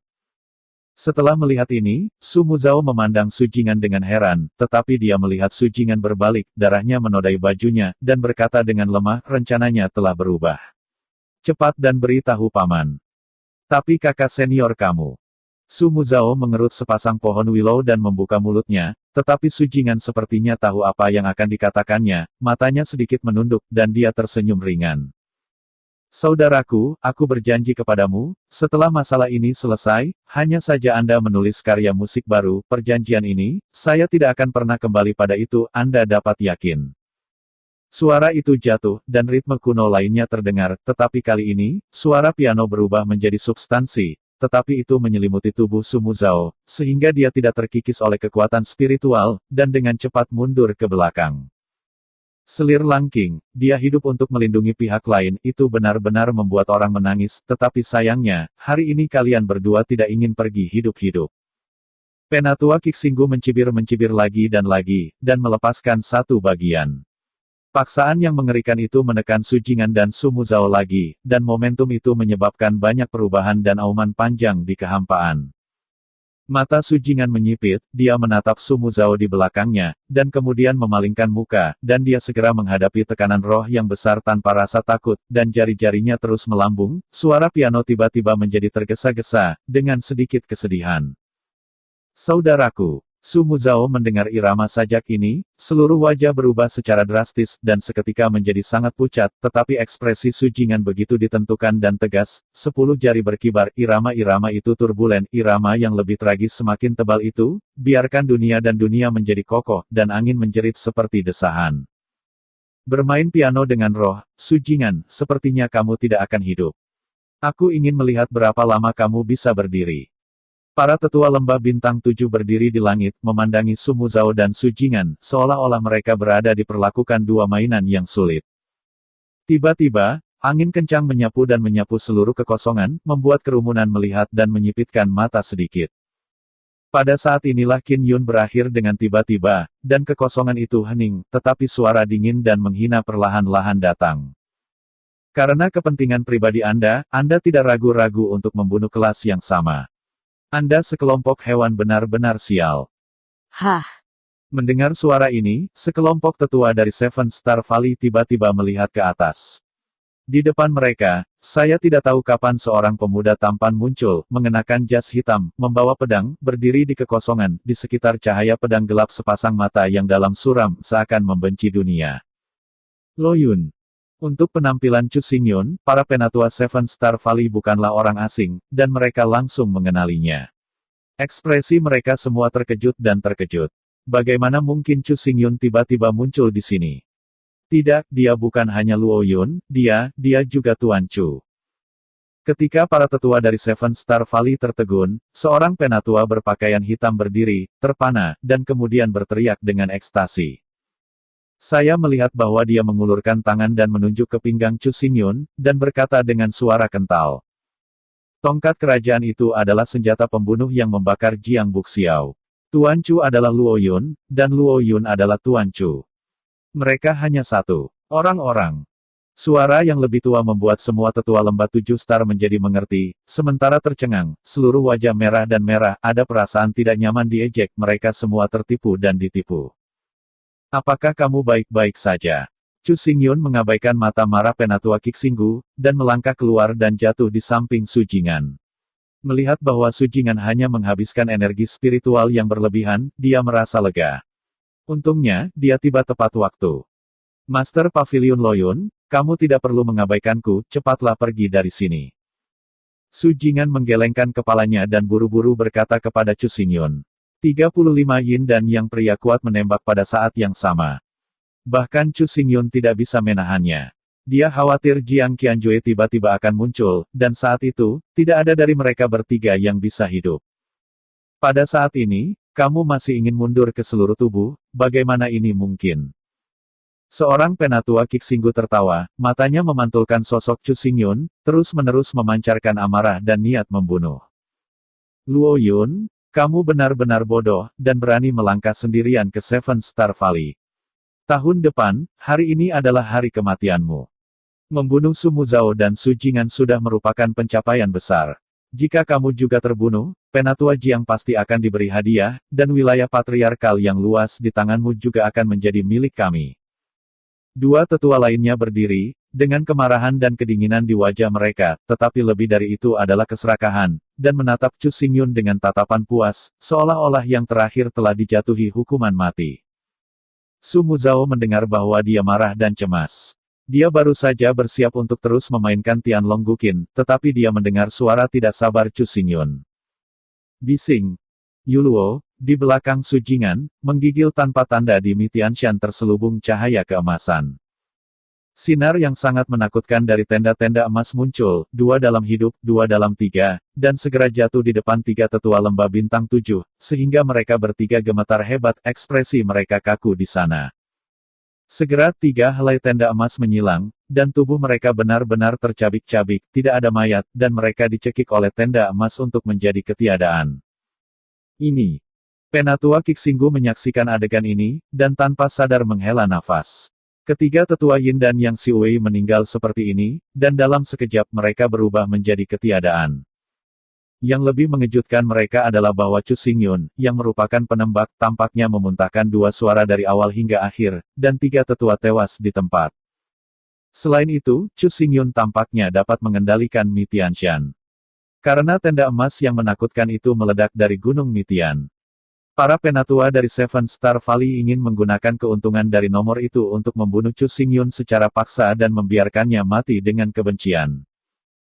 Setelah melihat ini, Su Muzhao memandang Su Jing'an dengan heran, tetapi dia melihat Su Jing'an berbalik, darahnya menodai bajunya, dan berkata dengan lemah, rencananya telah berubah. Cepat dan beritahu paman. Tapi kakak senior kamu. Su Muzhao mengerut sepasang pohon willow dan membuka mulutnya, tetapi Su Jing'an sepertinya tahu apa yang akan dikatakannya, matanya sedikit menunduk, dan dia tersenyum ringan. Saudaraku, aku berjanji kepadamu, setelah masalah ini selesai, hanya saja Anda menulis karya musik baru, perjanjian ini, saya tidak akan pernah kembali pada itu, Anda dapat yakin. Suara itu jatuh, dan ritme kuno lainnya terdengar, tetapi kali ini, suara piano berubah menjadi substansi, tetapi itu menyelimuti tubuh Su Muzhao, sehingga dia tidak terkikis oleh kekuatan spiritual, dan dengan cepat mundur ke belakang. Selir langking, dia hidup untuk melindungi pihak lain, itu benar-benar membuat orang menangis, tetapi sayangnya, hari ini kalian berdua tidak ingin pergi hidup-hidup. Penatua Qixinggu mencibir-mencibir lagi, dan melepaskan satu bagian. Paksaan yang mengerikan itu menekan Su Jing'an dan Su Muzhao lagi, dan momentum itu menyebabkan banyak perubahan dan auman panjang di kehampaan. Mata Su Jing'an menyipit, dia menatap Su Muzhao di belakangnya, dan kemudian memalingkan muka, dan dia segera menghadapi tekanan roh yang besar tanpa rasa takut, dan jari-jarinya terus melambung, suara piano tiba-tiba menjadi tergesa-gesa, dengan sedikit kesedihan. Saudaraku, Su Muzhao mendengar irama sajak ini, seluruh wajah berubah secara drastis, dan seketika menjadi sangat pucat, tetapi ekspresi Su Jing'an begitu ditentukan dan tegas, 10 jari berkibar, irama-irama itu turbulen, irama yang lebih tragis semakin tebal itu, biarkan dunia dan dunia menjadi kokoh, dan angin menjerit seperti desahan. Bermain piano dengan roh, Su Jing'an, sepertinya kamu tidak akan hidup. Aku ingin melihat berapa lama kamu bisa berdiri. Para tetua lembah bintang 7 berdiri di langit, memandangi Su Muzhao dan Su Jing'an, seolah-olah mereka berada diperlakukan dua mainan yang sulit. Tiba-tiba, angin kencang menyapu dan menyapu seluruh kekosongan, membuat kerumunan melihat dan menyipitkan mata sedikit. Pada saat inilah Qin Yun berakhir dengan tiba-tiba, dan kekosongan itu hening, tetapi suara dingin dan menghina perlahan-lahan datang. Karena kepentingan pribadi Anda tidak ragu-ragu untuk membunuh kelas yang sama. Anda sekelompok hewan benar-benar sial. Hah, Mendengar suara ini, sekelompok tetua dari Seven Star Valley tiba-tiba melihat ke atas. Di depan mereka, saya tidak tahu kapan seorang pemuda tampan muncul, mengenakan jas hitam, membawa pedang, berdiri di kekosongan, di sekitar cahaya pedang gelap sepasang mata yang dalam suram, seakan membenci dunia. Lo Yun. Untuk penampilan Chu Xingyun, para penatua Seven Star Valley bukanlah orang asing, dan mereka langsung mengenalinya. Ekspresi mereka semua terkejut dan terkejut. Bagaimana mungkin Chu Xingyun tiba-tiba muncul di sini? Tidak, dia bukan hanya Luo Yun, dia juga Tuan Chu. Ketika para tetua dari Seven Star Valley tertegun, seorang penatua berpakaian hitam berdiri, terpana, dan kemudian berteriak dengan ekstasi. Saya melihat bahwa dia mengulurkan tangan dan menunjuk ke pinggang Chu Xingyun, dan berkata dengan suara kental. Tongkat kerajaan itu adalah senjata pembunuh yang membakar Jiang Buxiao. Tuan Chu adalah Luo Yun, dan Luo Yun adalah Tuan Chu. Mereka hanya satu. Orang-orang. Suara yang lebih tua membuat semua tetua lembah 7 star menjadi mengerti, sementara tercengang, seluruh wajah merah dan merah, ada perasaan tidak nyaman diejek, mereka semua tertipu dan ditipu. Apakah kamu baik-baik saja? Chu Xingyun mengabaikan mata marah penatua Kixinggu, dan melangkah keluar dan jatuh di samping Su Jingan. Melihat bahwa Su Jingan hanya menghabiskan energi spiritual yang berlebihan, dia merasa lega. Untungnya, dia tiba tepat waktu. Master Pavilion Lo Yun, kamu tidak perlu mengabaikanku, cepatlah pergi dari sini. Su Jingan menggelengkan kepalanya dan buru-buru berkata kepada Chu Xingyun. 35 yin dan yang pria kuat menembak pada saat yang sama. Bahkan Chu Xingyun tidak bisa menahannya. Dia khawatir Jiang Qianjue tiba-tiba akan muncul, dan saat itu, tidak ada dari mereka bertiga yang bisa hidup. Pada saat ini, kamu masih ingin mundur ke seluruh tubuh, bagaimana ini mungkin? Seorang penatua Kixinggu tertawa, matanya memantulkan sosok Chu Xingyun, terus-menerus memancarkan amarah dan niat membunuh. Luo Yun, kamu benar-benar bodoh, dan berani melangkah sendirian ke Seven Star Valley. Tahun depan, hari ini adalah hari kematianmu. Membunuh Su Muzhao dan Su Jingan sudah merupakan pencapaian besar. Jika kamu juga terbunuh, penatua Jiang pasti akan diberi hadiah, dan wilayah patriarkal yang luas di tanganmu juga akan menjadi milik kami. Dua tetua lainnya berdiri, dengan kemarahan dan kedinginan di wajah mereka, tetapi lebih dari itu adalah keserakahan, dan menatap Chu Xingyun dengan tatapan puas, seolah-olah yang terakhir telah dijatuhi hukuman mati. Su Muzhao mendengar bahwa dia marah dan cemas. Dia baru saja bersiap untuk terus memainkan Tianlong Guqin, tetapi dia mendengar suara tidak sabar Chu Xingyun. Bising. Yuluo, di belakang Su Jingan, menggigil tanpa tanda di Mi Tianshan terselubung cahaya keemasan. Sinar yang sangat menakutkan dari tenda-tenda emas muncul, 2 dalam hidup, 2 dalam 3, dan segera jatuh di depan 3 tetua lembah bintang 7, sehingga mereka bertiga gemetar hebat, ekspresi mereka kaku di sana. Segera 3 helai tenda emas menyilang, dan tubuh mereka benar-benar tercabik-cabik, tidak ada mayat, dan mereka dicekik oleh tenda emas untuk menjadi ketiadaan. Ini. Penatua Kixinggu menyaksikan adegan ini, dan tanpa sadar menghela nafas. Ketiga tetua Yin dan Yang Xiwei meninggal seperti ini, dan dalam sekejap mereka berubah menjadi ketiadaan. Yang lebih mengejutkan mereka adalah bahwa Chu Xingyun, yang merupakan penembak, tampaknya memuntahkan 2 suara dari awal hingga akhir, dan 3 tetua tewas di tempat. Selain itu, Chu Xingyun tampaknya dapat mengendalikan Mi Tianshan. Karena tenda emas yang menakutkan itu meledak dari Gunung Mitian. Para penatua dari Seven Star Valley ingin menggunakan keuntungan dari nomor itu untuk membunuh Chu Xingyun secara paksa dan membiarkannya mati dengan kebencian.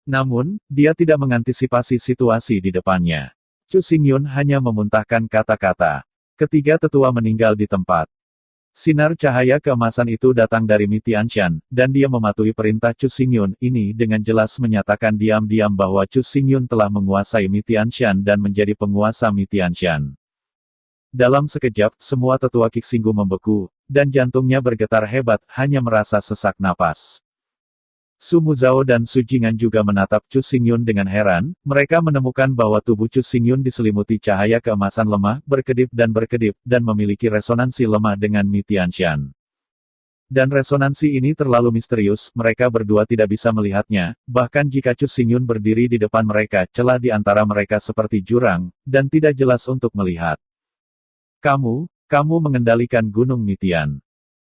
Namun, dia tidak mengantisipasi situasi di depannya. Chu Xingyun hanya memuntahkan kata-kata. Ketiga tetua meninggal di tempat. Sinar cahaya keemasan itu datang dari Mi Tianshan, dan dia mematuhi perintah Chu Xingyun. Ini dengan jelas menyatakan diam-diam bahwa Chu Xingyun telah menguasai Mi Tianshan dan menjadi penguasa Mi Tianshan. Dalam sekejap, semua tetua Kixinggu membeku, dan jantungnya bergetar hebat, hanya merasa sesak napas. Su Muzhao dan Su Jingan juga menatap Chu Xingyun dengan heran, mereka menemukan bahwa tubuh Chu Xingyun diselimuti cahaya keemasan lemah, berkedip, dan memiliki resonansi lemah dengan Mi Tianshan. Dan resonansi ini terlalu misterius, mereka berdua tidak bisa melihatnya, bahkan jika Chu Xingyun berdiri di depan mereka, celah di antara mereka seperti jurang, dan tidak jelas untuk melihat. Kamu mengendalikan Gunung Mitian.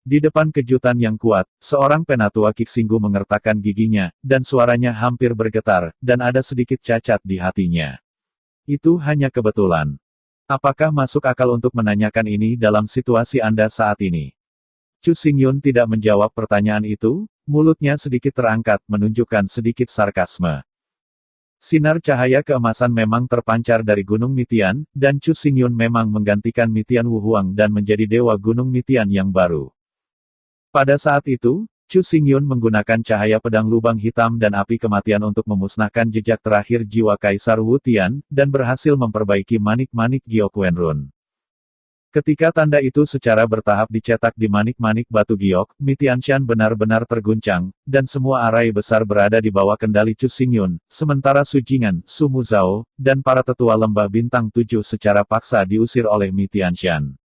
Di depan kejutan yang kuat, seorang penatua Qixinggu mengertakkan giginya, dan suaranya hampir bergetar, dan ada sedikit cacat di hatinya. Itu hanya kebetulan. Apakah masuk akal untuk menanyakan ini dalam situasi Anda saat ini? Chu Xingyun tidak menjawab pertanyaan itu, mulutnya sedikit terangkat menunjukkan sedikit sarkasme. Sinar cahaya keemasan memang terpancar dari Gunung Mitian, dan Chu Xingyun memang menggantikan Mitian Wuhuang dan menjadi dewa Gunung Mitian yang baru. Pada saat itu, Chu Xingyun menggunakan cahaya pedang lubang hitam dan api kematian untuk memusnahkan jejak terakhir jiwa Kaisar Wu Tian, dan berhasil memperbaiki manik-manik Gyeokwenrun. Ketika tanda itu secara bertahap dicetak di manik-manik batu giok, Mitianshan benar-benar terguncang, dan semua arai besar berada di bawah kendali Chu Xingyun, sementara Su Jingan, Su Muzhao, dan para tetua lembah bintang 7 secara paksa diusir oleh Mitianshan.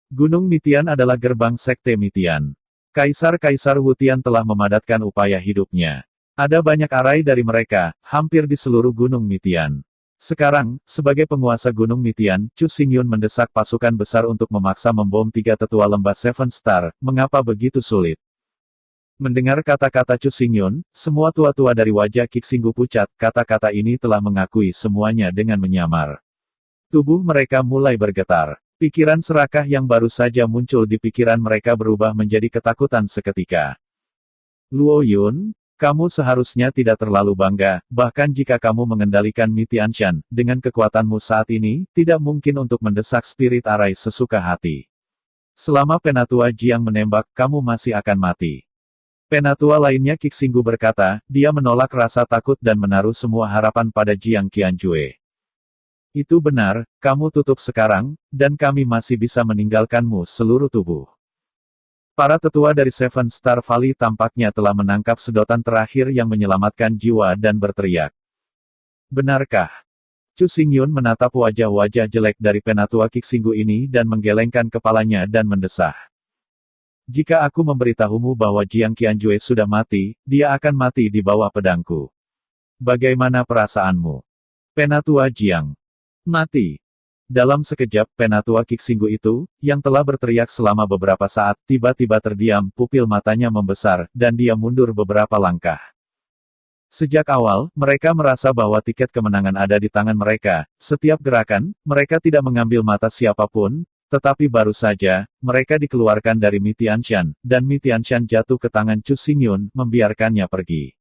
Gunung Mitian adalah gerbang sekte Mitian. Kaisar-kaisar Wu Tian telah memadatkan upaya hidupnya. Ada banyak arai dari mereka, hampir di seluruh Gunung Mitian. Sekarang, sebagai penguasa Gunung Mitian, Chu Xingyun mendesak pasukan besar untuk memaksa membom 3 tetua lembah Seven Star. Mengapa begitu sulit? Mendengar kata-kata Chu Xingyun, semua tua-tua dari wajah Qixinggu pucat. Kata-kata ini telah mengakui semuanya dengan menyamar. Tubuh mereka mulai bergetar. Pikiran serakah yang baru saja muncul di pikiran mereka berubah menjadi ketakutan seketika. Luo Yun, kamu seharusnya tidak terlalu bangga, bahkan jika kamu mengendalikan Mitianshan, dengan kekuatanmu saat ini, tidak mungkin untuk mendesak spirit arai sesuka hati. Selama Penatua Jiang menembak, kamu masih akan mati. Penatua lainnya Qixinggu berkata, dia menolak rasa takut dan menaruh semua harapan pada Jiang Qianjue. Itu benar, kamu tutup sekarang, dan kami masih bisa meninggalkanmu seluruh tubuh. Para tetua dari Seven Star Valley tampaknya telah menangkap sedotan terakhir yang menyelamatkan jiwa dan berteriak. Benarkah? Chu Xingyun menatap wajah-wajah jelek dari penatua Qixinggu ini dan menggelengkan kepalanya dan mendesah. Jika aku memberitahumu bahwa Jiang Qianjue sudah mati, dia akan mati di bawah pedangku. Bagaimana perasaanmu? Penatua Jiang. Mati. Dalam sekejap, penatua Qixinggu itu, yang telah berteriak selama beberapa saat, tiba-tiba terdiam, pupil matanya membesar, dan dia mundur beberapa langkah. Sejak awal, mereka merasa bahwa tiket kemenangan ada di tangan mereka. Setiap gerakan, mereka tidak mengambil mata siapapun, tetapi baru saja, mereka dikeluarkan dari Mitianshan, dan Mitianshan jatuh ke tangan Chu Xingyun, membiarkannya pergi.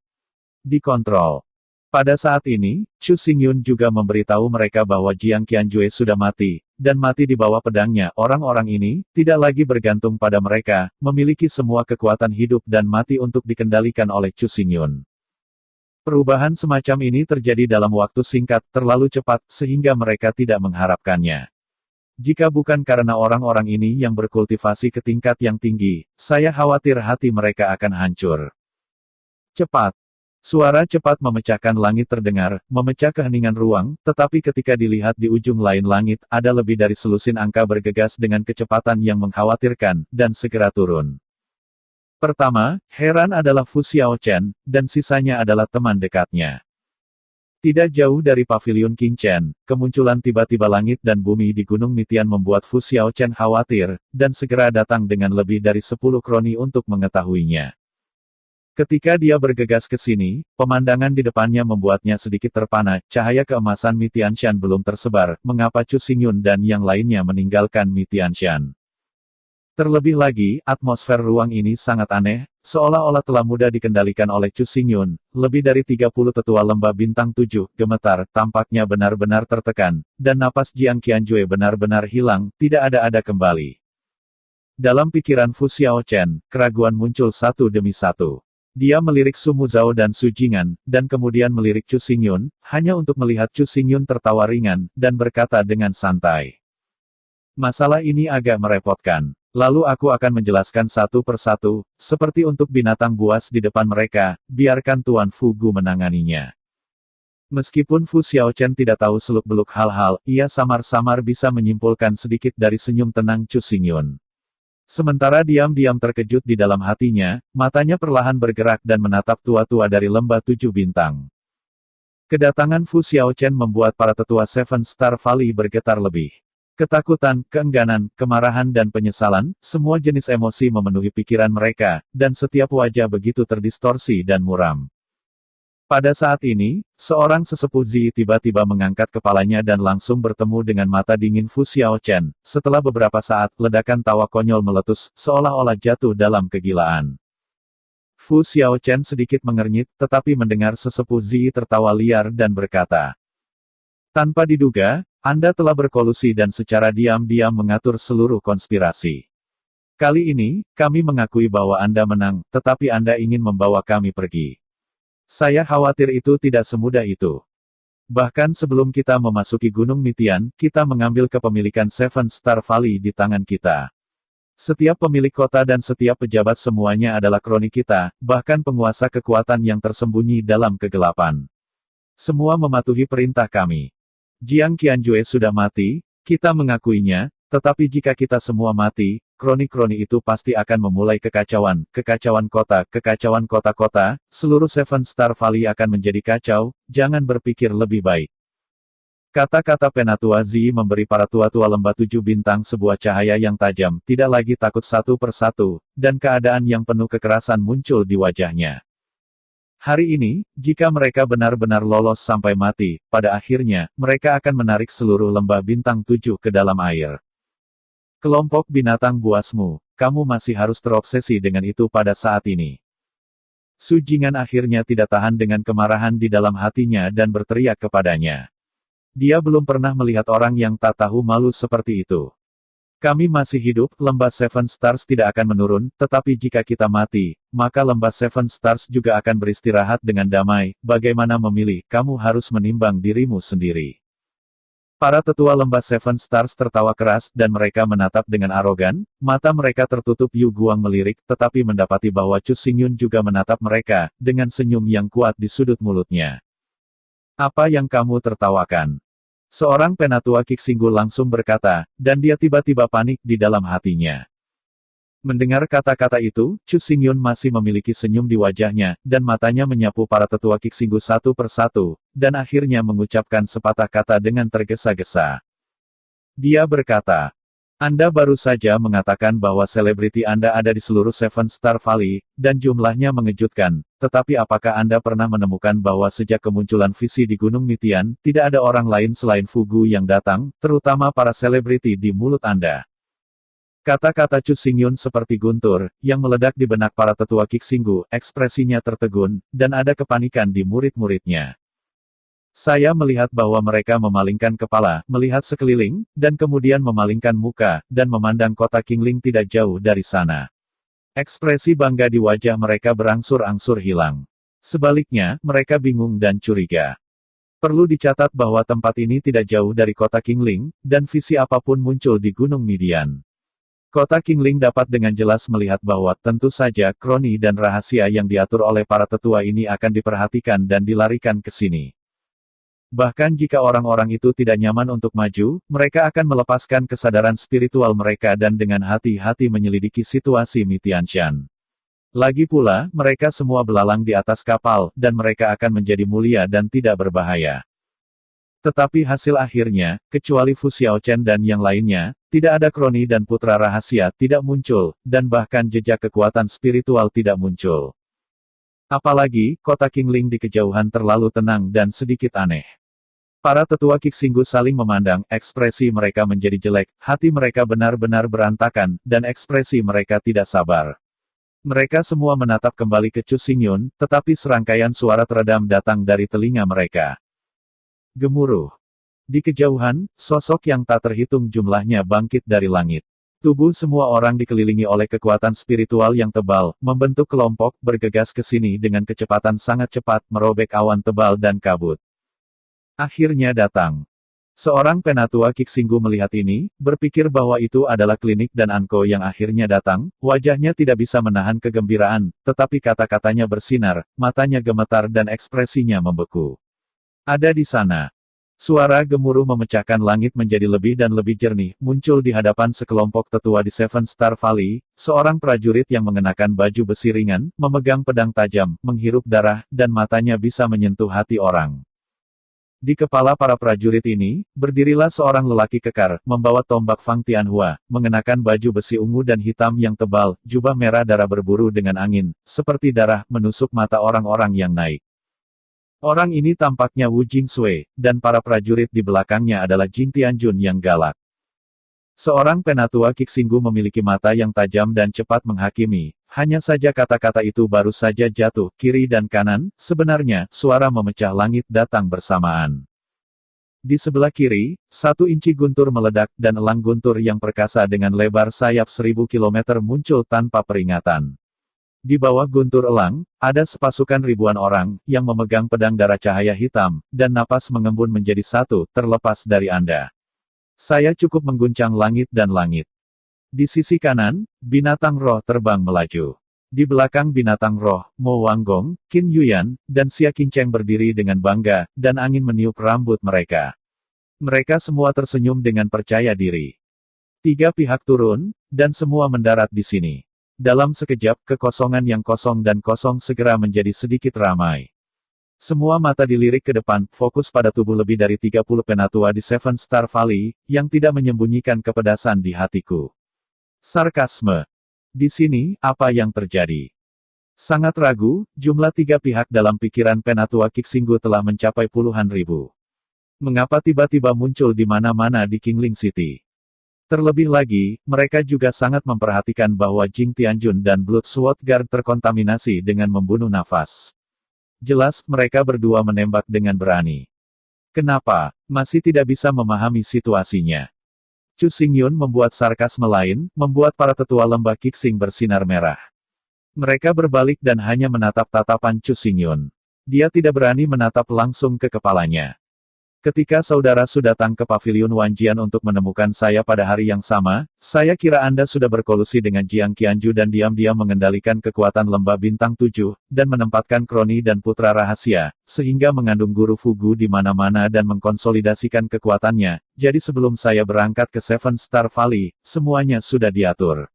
Dikontrol. Pada saat ini, Chu Xingyun juga memberitahu mereka bahwa Jiang Qianjue sudah mati, dan mati di bawah pedangnya. Orang-orang ini, tidak lagi bergantung pada mereka, memiliki semua kekuatan hidup dan mati untuk dikendalikan oleh Chu Xingyun. Perubahan semacam ini terjadi dalam waktu singkat, terlalu cepat, sehingga mereka tidak mengharapkannya. Jika bukan karena orang-orang ini yang berkultivasi ke tingkat yang tinggi, saya khawatir hati mereka akan hancur. Cepat. Suara cepat memecahkan langit terdengar, memecah keheningan ruang, tetapi ketika dilihat di ujung lain langit, ada lebih dari selusin angka bergegas dengan kecepatan yang mengkhawatirkan, dan segera turun. Pertama, heran adalah Fu Xiaochen, dan sisanya adalah teman dekatnya. Tidak jauh dari pavilion King Chen, kemunculan tiba-tiba langit dan bumi di Gunung Mitian membuat Fu Xiaochen khawatir, dan segera datang dengan lebih dari 10 kroni untuk mengetahuinya. Ketika dia bergegas ke sini, pemandangan di depannya membuatnya sedikit terpana, cahaya keemasan Mitianshan belum tersebar, mengapa Chu Xingyun dan yang lainnya meninggalkan Mitianshan. Terlebih lagi, atmosfer ruang ini sangat aneh, seolah-olah telah mudah dikendalikan oleh Chu Xingyun. Lebih dari 30 tetua lembah bintang 7, gemetar, tampaknya benar-benar tertekan, dan napas Jiang Qianjue benar-benar hilang, tidak ada kembali. Dalam pikiran Fu Xiaochen, keraguan muncul satu demi satu. Dia melirik Su Muzhao dan Su Jingan, dan kemudian melirik Chu Xingyun, hanya untuk melihat Chu Xingyun tertawa ringan, dan berkata dengan santai. Masalah ini agak merepotkan. Lalu aku akan menjelaskan satu persatu, seperti untuk binatang buas di depan mereka, biarkan Tuan Fu Gu menanganinya. Meskipun Fu Xiaochen tidak tahu seluk-beluk hal-hal, ia samar-samar bisa menyimpulkan sedikit dari senyum tenang Chu Xingyun. Sementara diam-diam terkejut di dalam hatinya, matanya perlahan bergerak dan menatap tua-tua dari lembah 7 bintang. Kedatangan Fu Xiaochen membuat para tetua Seven Star Valley bergetar lebih. Ketakutan, keengganan, kemarahan dan penyesalan, semua jenis emosi memenuhi pikiran mereka, dan setiap wajah begitu terdistorsi dan muram. Pada saat ini, seorang sesepuh Zi tiba-tiba mengangkat kepalanya dan langsung bertemu dengan mata dingin Fu Xiaochen. Setelah beberapa saat, ledakan tawa konyol meletus, seolah-olah jatuh dalam kegilaan. Fu Xiaochen sedikit mengernyit, tetapi mendengar sesepuh Zi tertawa liar dan berkata, "Tanpa diduga, Anda telah berkolusi dan secara diam-diam mengatur seluruh konspirasi. Kali ini, kami mengakui bahwa Anda menang, tetapi Anda ingin membawa kami pergi. Saya khawatir itu tidak semudah itu. Bahkan sebelum kita memasuki Gunung Mitian, kita mengambil kepemilikan Seven Star Valley di tangan kita. Setiap pemilik kota dan setiap pejabat semuanya adalah kroni kita, bahkan penguasa kekuatan yang tersembunyi dalam kegelapan. Semua mematuhi perintah kami. Jiang Qianjue sudah mati, kita mengakuinya, tetapi jika kita semua mati, kroni-kroni itu pasti akan memulai kekacauan kota-kota, seluruh Seven Star Valley akan menjadi kacau, jangan berpikir lebih baik." Kata-kata Penatua Zi memberi para tua-tua lembah 7 bintang sebuah cahaya yang tajam, tidak lagi takut satu persatu, dan keadaan yang penuh kekerasan muncul di wajahnya. Hari ini, jika mereka benar-benar lolos sampai mati, pada akhirnya, mereka akan menarik seluruh lembah bintang 7 ke dalam air. Kelompok binatang buasmu, kamu masih harus terobsesi dengan itu pada saat ini. Su Jingan akhirnya tidak tahan dengan kemarahan di dalam hatinya dan berteriak kepadanya. Dia belum pernah melihat orang yang tak tahu malu seperti itu. Kami masih hidup, lembah Seven Stars tidak akan menurun, tetapi jika kita mati, maka lembah Seven Stars juga akan beristirahat dengan damai. Bagaimana memilih, kamu harus menimbang dirimu sendiri. Para tetua lembah Seven Stars tertawa keras dan mereka menatap dengan arogan, mata mereka tertutup. Yu Guang melirik, tetapi mendapati bahwa Chu Xingyun juga menatap mereka, dengan senyum yang kuat di sudut mulutnya. "Apa yang kamu tertawakan?" Seorang penatua Qixinggu langsung berkata, dan dia tiba-tiba panik di dalam hatinya. Mendengar kata-kata itu, Chu Xingyun masih memiliki senyum di wajahnya, dan matanya menyapu para tetua Qixinggu satu persatu, dan akhirnya mengucapkan sepatah kata dengan tergesa-gesa. Dia berkata, "Anda baru saja mengatakan bahwa selebriti Anda ada di seluruh Seven Star Valley, dan jumlahnya mengejutkan, tetapi apakah Anda pernah menemukan bahwa sejak kemunculan visi di Gunung Mitian, tidak ada orang lain selain Fugu yang datang, terutama para selebriti di mulut Anda?" Kata-kata Chu Xingyun seperti guntur, yang meledak di benak para tetua Qixinggu, ekspresinya tertegun, dan ada kepanikan di murid-muridnya. Saya melihat bahwa mereka memalingkan kepala, melihat sekeliling, dan kemudian memalingkan muka, dan memandang kota Qingling tidak jauh dari sana. Ekspresi bangga di wajah mereka berangsur-angsur hilang. Sebaliknya, mereka bingung dan curiga. Perlu dicatat bahwa tempat ini tidak jauh dari kota Qingling, dan visi apapun muncul di Gunung Midian. Kota Qingling dapat dengan jelas melihat bahwa tentu saja kroni dan rahasia yang diatur oleh para tetua ini akan diperhatikan dan dilarikan ke sini. Bahkan jika orang-orang itu tidak nyaman untuk maju, mereka akan melepaskan kesadaran spiritual mereka dan dengan hati-hati menyelidiki situasi Mitianshan. Lagi pula, mereka semua belalang di atas kapal, dan mereka akan menjadi mulia dan tidak berbahaya. Tetapi hasil akhirnya, kecuali Fu Xiaochen dan yang lainnya, tidak ada kroni dan putra rahasia tidak muncul, dan bahkan jejak kekuatan spiritual tidak muncul. Apalagi, kota Qingling di kejauhan terlalu tenang dan sedikit aneh. Para tetua Qixinggu saling memandang, ekspresi mereka menjadi jelek, hati mereka benar-benar berantakan, dan ekspresi mereka tidak sabar. Mereka semua menatap kembali ke Chu Xingyun, tetapi serangkaian suara teredam datang dari telinga mereka. Gemuruh. Di kejauhan, sosok yang tak terhitung jumlahnya bangkit dari langit. Tubuh semua orang dikelilingi oleh kekuatan spiritual yang tebal, membentuk kelompok, bergegas ke sini dengan kecepatan sangat cepat, merobek awan tebal dan kabut. Akhirnya datang. Seorang penatua Qixinggu melihat ini, berpikir bahwa itu adalah klinik dan Anko yang akhirnya datang, wajahnya tidak bisa menahan kegembiraan, tetapi kata-katanya bersinar, matanya gemetar dan ekspresinya membeku. Ada di sana. Suara gemuruh memecahkan langit menjadi lebih dan lebih jernih, muncul di hadapan sekelompok tetua di Seven Star Valley, seorang prajurit yang mengenakan baju besi ringan, memegang pedang tajam, menghirup darah, dan matanya bisa menyentuh hati orang. Di kepala para prajurit ini, berdirilah seorang lelaki kekar, membawa tombak Fang Tianhua, mengenakan baju besi ungu dan hitam yang tebal, jubah merah darah berburu dengan angin, seperti darah, menusuk mata orang-orang yang naik. Orang ini tampaknya Wu Jingsui, dan para prajurit di belakangnya adalah Jing Tianjun yang galak. Seorang penatua Qixinggu memiliki mata yang tajam dan cepat menghakimi, hanya saja kata-kata itu baru saja jatuh, kiri dan kanan, sebenarnya, suara memecah langit datang bersamaan. Di sebelah kiri, 1 inci guntur meledak, dan elang guntur yang perkasa dengan lebar sayap 1000 km muncul tanpa peringatan. Di bawah guntur elang, ada sepasukan ribuan orang, yang memegang pedang darah cahaya hitam, dan napas mengembun menjadi satu, terlepas dari Anda. Saya cukup mengguncang langit dan langit. Di sisi kanan, binatang roh terbang melaju. Di belakang binatang roh, Mo Wanggong, Qin Yuyan, dan Xia Qingcheng berdiri dengan bangga, dan angin meniup rambut mereka. Mereka semua tersenyum dengan percaya diri. 3 pihak turun, dan semua mendarat di sini. Dalam sekejap, kekosongan yang kosong dan kosong segera menjadi sedikit ramai. Semua mata dilirik ke depan, fokus pada tubuh lebih dari 30 penatua di Seven Star Valley, yang tidak menyembunyikan kepedasan di hatiku. Sarkasme. Di sini, apa yang terjadi? Sangat ragu, jumlah 3 pihak dalam pikiran penatua Qixinggu telah mencapai puluhan ribu. Mengapa tiba-tiba muncul di mana-mana di Qingling City? Terlebih lagi, mereka juga sangat memperhatikan bahwa Jing Tianjun dan Blood Sword Guard terkontaminasi dengan membunuh nafas. Jelas, mereka berdua menembak dengan berani. Kenapa? Masih tidak bisa memahami situasinya. Chu Xingyun membuat sarkasme lain, membuat para tetua lembah Qixing bersinar merah. Mereka berbalik dan hanya menatap tatapan Chu Xingyun. Dia tidak berani menatap langsung ke kepalanya. Ketika saudara sudah datang ke pavilion Wanjian untuk menemukan saya pada hari yang sama, saya kira Anda sudah berkolusi dengan Jiang Qianju dan diam-diam mengendalikan kekuatan lembah bintang 7, dan menempatkan kroni dan putra rahasia, sehingga mengandung guru Fugu di mana-mana dan mengkonsolidasikan kekuatannya. Jadi sebelum saya berangkat ke Seven Star Valley, semuanya sudah diatur.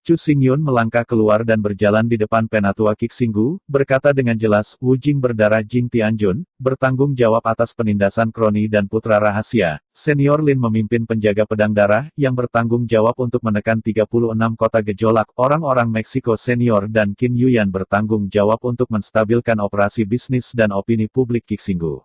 Chu Xingyun melangkah keluar dan berjalan di depan penatua Qixinggu, berkata dengan jelas, Wu Jing berdarah Jing Tianjun, bertanggung jawab atas penindasan kroni dan putra rahasia. Senior Lin memimpin penjaga pedang darah, yang bertanggung jawab untuk menekan 36 kota gejolak. Orang-orang Meksiko senior dan Qin Yuyan bertanggung jawab untuk menstabilkan operasi bisnis dan opini publik Qixinggu.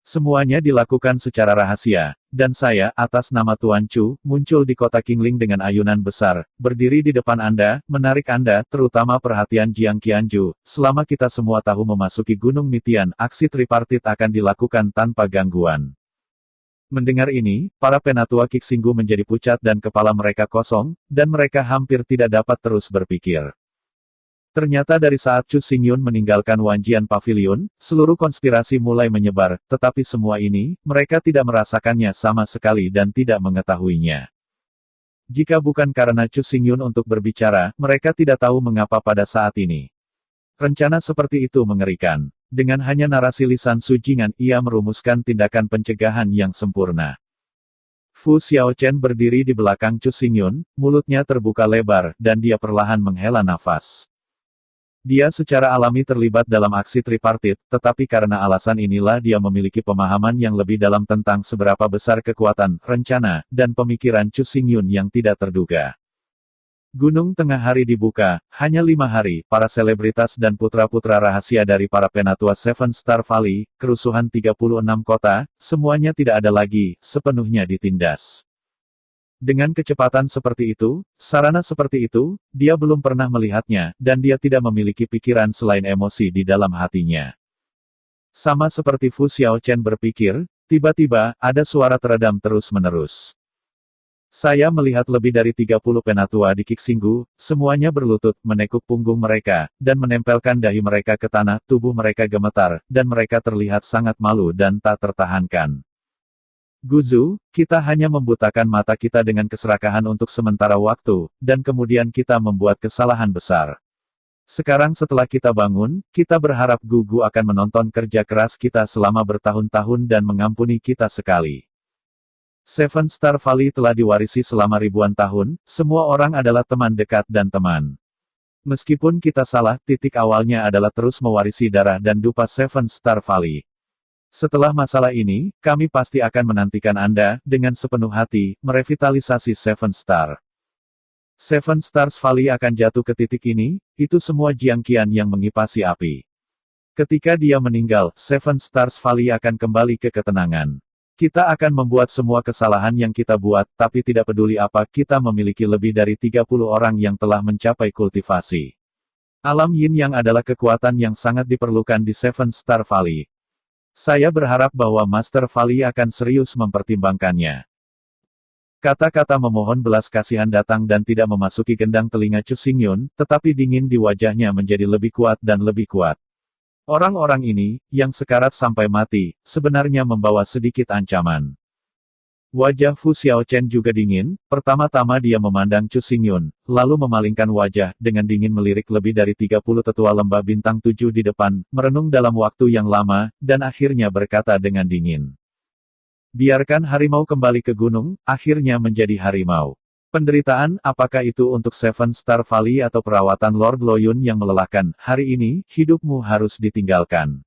Semuanya dilakukan secara rahasia, dan saya, atas nama Tuan Chu, muncul di kota Qingling dengan ayunan besar, berdiri di depan Anda, menarik Anda, terutama perhatian Jiang Qianju. Selama kita semua tahu memasuki Gunung Mitian, aksi tripartit akan dilakukan tanpa gangguan. Mendengar ini, para penatua Qixinggu menjadi pucat dan kepala mereka kosong, dan mereka hampir tidak dapat terus berpikir. Ternyata dari saat Chu Xingyun meninggalkan Wanjian Pavilion, seluruh konspirasi mulai menyebar, tetapi semua ini, mereka tidak merasakannya sama sekali dan tidak mengetahuinya. Jika bukan karena Chu Xingyun untuk berbicara, mereka tidak tahu mengapa pada saat ini. Rencana seperti itu mengerikan. Dengan hanya narasi lisan Su Jingan, ia merumuskan tindakan pencegahan yang sempurna. Fu Xiaochen berdiri di belakang Chu Xingyun, mulutnya terbuka lebar, dan dia perlahan menghela nafas. Dia secara alami terlibat dalam aksi tripartit, tetapi karena alasan inilah dia memiliki pemahaman yang lebih dalam tentang seberapa besar kekuatan, rencana, dan pemikiran Chu Xingyun yang tidak terduga. Gunung Tengah Hari dibuka, hanya 5 hari, para selebritas dan putra-putra rahasia dari para penatua Seven Star Valley, kerusuhan 36 kota, semuanya tidak ada lagi, sepenuhnya ditindas. Dengan kecepatan seperti itu, sarana seperti itu, dia belum pernah melihatnya, dan dia tidak memiliki pikiran selain emosi di dalam hatinya. Sama seperti Fu Xiaochen berpikir, tiba-tiba, ada suara teredam terus-menerus. Saya melihat lebih dari 30 penatua di Qixinggu, semuanya berlutut, menekuk punggung mereka, dan menempelkan dahi mereka ke tanah, tubuh mereka gemetar, dan mereka terlihat sangat malu dan tak tertahankan. Guzu, kita hanya membutakan mata kita dengan keserakahan untuk sementara waktu, dan kemudian kita membuat kesalahan besar. Sekarang setelah kita bangun, kita berharap Gugu akan menonton kerja keras kita selama bertahun-tahun dan mengampuni kita sekali. Seven Star Valley telah diwarisi selama ribuan tahun, semua orang adalah teman dekat dan teman. Meskipun kita salah, titik awalnya adalah terus mewarisi darah dan dupa Seven Star Valley. Setelah masalah ini, kami pasti akan menantikan Anda, dengan sepenuh hati, merevitalisasi Seven Star. Seven Stars Valley akan jatuh ke titik ini, itu semua Jiang Qian yang mengipasi api. Ketika dia meninggal, Seven Stars Valley akan kembali ke ketenangan. Kita akan membuat semua kesalahan yang kita buat, tapi tidak peduli apa, kita memiliki lebih dari 30 orang yang telah mencapai kultivasi. Alam Yin Yang adalah kekuatan yang sangat diperlukan di Seven Star Valley. Saya berharap bahwa Master Valley akan serius mempertimbangkannya. Kata-kata memohon belas kasihan datang dan tidak memasuki gendang telinga Chu Xingyun, tetapi dingin di wajahnya menjadi lebih kuat dan lebih kuat. Orang-orang ini, yang sekarat sampai mati, sebenarnya membawa sedikit ancaman. Wajah Fu Xiaochen juga dingin, pertama-tama dia memandang Chu Xingyun, lalu memalingkan wajah, dengan dingin melirik lebih dari 30 tetua lembah bintang 7 di depan, merenung dalam waktu yang lama, dan akhirnya berkata dengan dingin. Biarkan harimau kembali ke gunung, akhirnya menjadi harimau. Penderitaan, apakah itu untuk Seven Star Valley atau perawatan Lord Loyun yang melelahkan, hari ini, hidupmu harus ditinggalkan.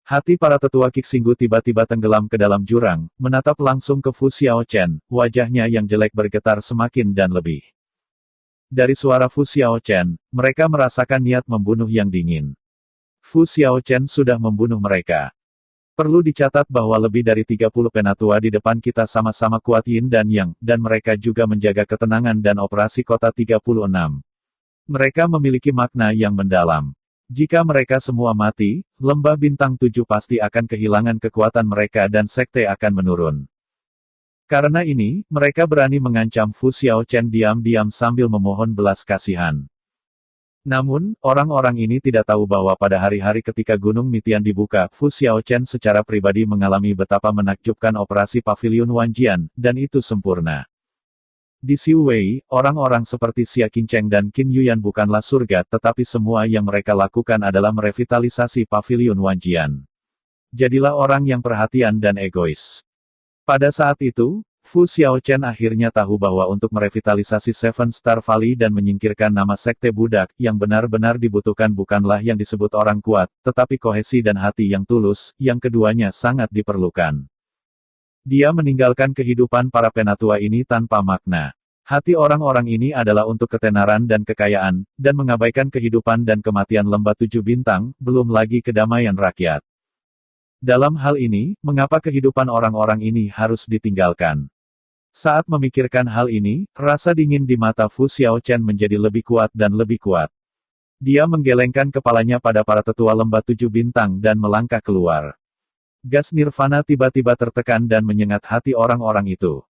Hati para tetua Kixinggu tiba-tiba tenggelam ke dalam jurang, menatap langsung ke Fu Xiaochen, wajahnya yang jelek bergetar semakin dan lebih. Dari suara Fu Xiaochen, mereka merasakan niat membunuh yang dingin. Fu Xiaochen sudah membunuh mereka. Perlu dicatat bahwa lebih dari 30 penatua di depan kita sama-sama kuat Yin dan Yang, dan mereka juga menjaga ketenangan dan operasi kota 36. Mereka memiliki makna yang mendalam. Jika mereka semua mati, lembah bintang 7 pasti akan kehilangan kekuatan mereka dan sekte akan menurun. Karena ini, mereka berani mengancam Fu Xiaochen diam-diam sambil memohon belas kasihan. Namun, orang-orang ini tidak tahu bahwa pada hari-hari ketika Gunung Mitian dibuka, Fu Xiaochen secara pribadi mengalami betapa menakjubkan operasi Pavilion Wanjian, dan itu sempurna. Di Xiu Wei, orang-orang seperti Xia Qingcheng dan Qin Yuyan bukanlah surga, tetapi semua yang mereka lakukan adalah merevitalisasi Pavilion Wanjian. Jadilah orang yang perhatian dan egois. Pada saat itu, Fu Xiaochen akhirnya tahu bahwa untuk merevitalisasi Seven Star Valley dan menyingkirkan nama sekte budak, yang benar-benar dibutuhkan bukanlah yang disebut orang kuat, tetapi kohesi dan hati yang tulus, yang keduanya sangat diperlukan. Dia meninggalkan kehidupan para penatua ini tanpa makna. Hati orang-orang ini adalah untuk ketenaran dan kekayaan, dan mengabaikan kehidupan dan kematian lembah 7 bintang, belum lagi kedamaian rakyat. Dalam hal ini, mengapa kehidupan orang-orang ini harus ditinggalkan? Saat memikirkan hal ini, rasa dingin di mata Fu Xiaochen menjadi lebih kuat dan lebih kuat. Dia menggelengkan kepalanya pada para tetua lembah 7 bintang dan melangkah keluar. Gas nirvana tiba-tiba tertekan dan menyengat hati orang-orang itu.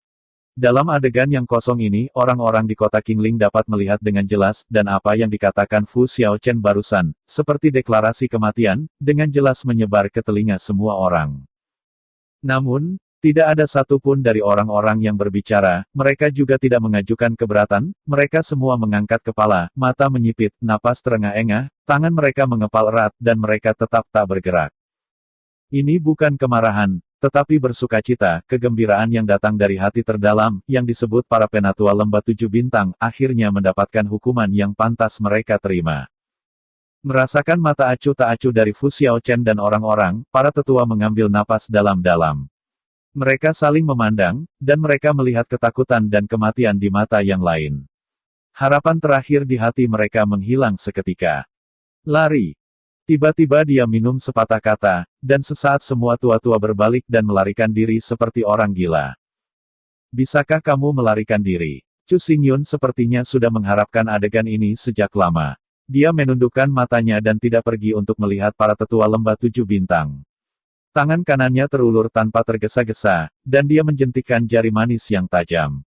Dalam adegan yang kosong ini, orang-orang di kota Qingling dapat melihat dengan jelas, dan apa yang dikatakan Fu Xiaochen barusan, seperti deklarasi kematian, dengan jelas menyebar ke telinga semua orang. Namun, tidak ada satupun dari orang-orang yang berbicara, mereka juga tidak mengajukan keberatan, mereka semua mengangkat kepala, mata menyipit, napas terengah-engah, tangan mereka mengepal erat, dan mereka tetap tak bergerak. Ini bukan kemarahan, tetapi bersukacita, kegembiraan yang datang dari hati terdalam, yang disebut para penatua lembah 7 bintang, akhirnya mendapatkan hukuman yang pantas mereka terima. Merasakan mata acuh tak acuh dari Fu Xiaochen dan orang-orang, para tetua mengambil napas dalam-dalam. Mereka saling memandang, dan mereka melihat ketakutan dan kematian di mata yang lain. Harapan terakhir di hati mereka menghilang seketika. Lari. Tiba-tiba dia minum sepatah kata, dan sesaat semua tua-tua berbalik dan melarikan diri seperti orang gila. Bisakah kamu melarikan diri? Chu Xingyun sepertinya sudah mengharapkan adegan ini sejak lama. Dia menundukkan matanya dan tidak pergi untuk melihat para tetua lembah 7 bintang. Tangan kanannya terulur tanpa tergesa-gesa, dan dia menjentikkan jari manis yang tajam.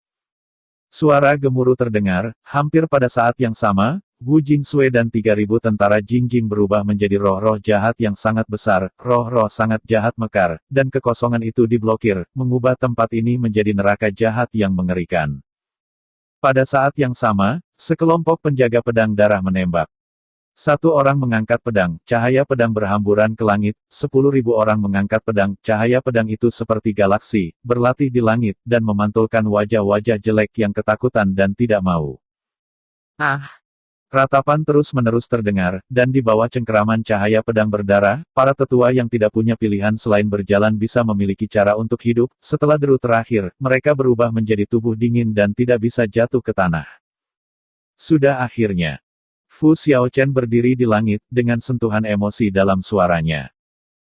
Suara gemuruh terdengar, hampir pada saat yang sama, Wu Jingsui dan 3.000 tentara Jingjing berubah menjadi roh-roh jahat yang sangat besar, roh-roh sangat jahat mekar, dan kekosongan itu diblokir, mengubah tempat ini menjadi neraka jahat yang mengerikan. Pada saat yang sama, sekelompok penjaga pedang darah menembak. Satu orang mengangkat pedang, cahaya pedang berhamburan ke langit, 10.000 orang mengangkat pedang, cahaya pedang itu seperti galaksi, berlatih di langit, dan memantulkan wajah-wajah jelek yang ketakutan dan tidak mau. Ah, Ratapan terus-menerus terdengar, dan di bawah cengkeraman cahaya pedang berdarah, para tetua yang tidak punya pilihan selain berjalan bisa memiliki cara untuk hidup. Setelah deru terakhir, mereka berubah menjadi tubuh dingin dan tidak bisa jatuh ke tanah. Sudah akhirnya. Fu Xiaochen berdiri di langit, dengan sentuhan emosi dalam suaranya.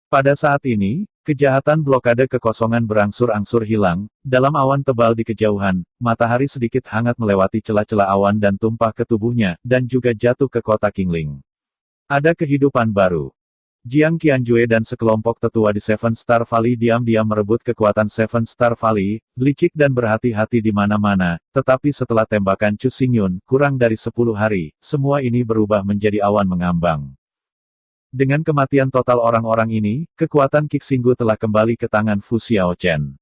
Pada saat ini, kejahatan blokade kekosongan berangsur-angsur hilang. Dalam awan tebal di kejauhan, matahari sedikit hangat melewati celah-celah awan dan tumpah ke tubuhnya, dan juga jatuh ke kota Qingling. Ada kehidupan baru. Jiang Qianjue dan sekelompok tetua di Seven Star Valley diam-diam merebut kekuatan Seven Star Valley, licik dan berhati-hati di mana-mana, tetapi setelah tembakan Chu Xingyun, kurang dari 10 hari, semua ini berubah menjadi awan mengambang. Dengan kematian total orang-orang ini, kekuatan Qixinggu telah kembali ke tangan Fu Xiaochen.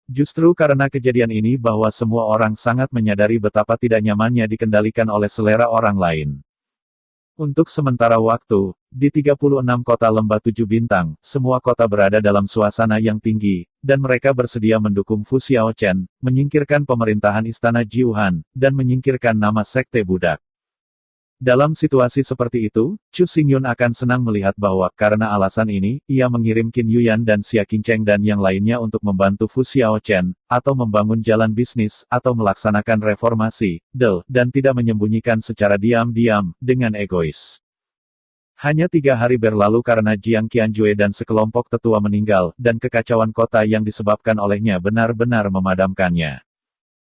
Justru karena kejadian ini bahwa semua orang sangat menyadari betapa tidak nyamannya dikendalikan oleh selera orang lain. Untuk sementara waktu, di 36 kota lembah 7 bintang, semua kota berada dalam suasana yang tinggi, dan mereka bersedia mendukung Fu Xiaochen, menyingkirkan pemerintahan Istana Jiuhan, dan menyingkirkan nama Sekte Budak. Dalam situasi seperti itu, Chu Xingyun akan senang melihat bahwa, karena alasan ini, ia mengirim Qin Yuyan dan Xia Qingcheng dan yang lainnya untuk membantu Fu Xiaochen, atau membangun jalan bisnis, atau melaksanakan reformasi, dan tidak menyembunyikan secara diam-diam, dengan egois. Hanya 3 hari berlalu karena Jiang Qianjue dan sekelompok tetua meninggal, dan kekacauan kota yang disebabkan olehnya benar-benar memadamkannya.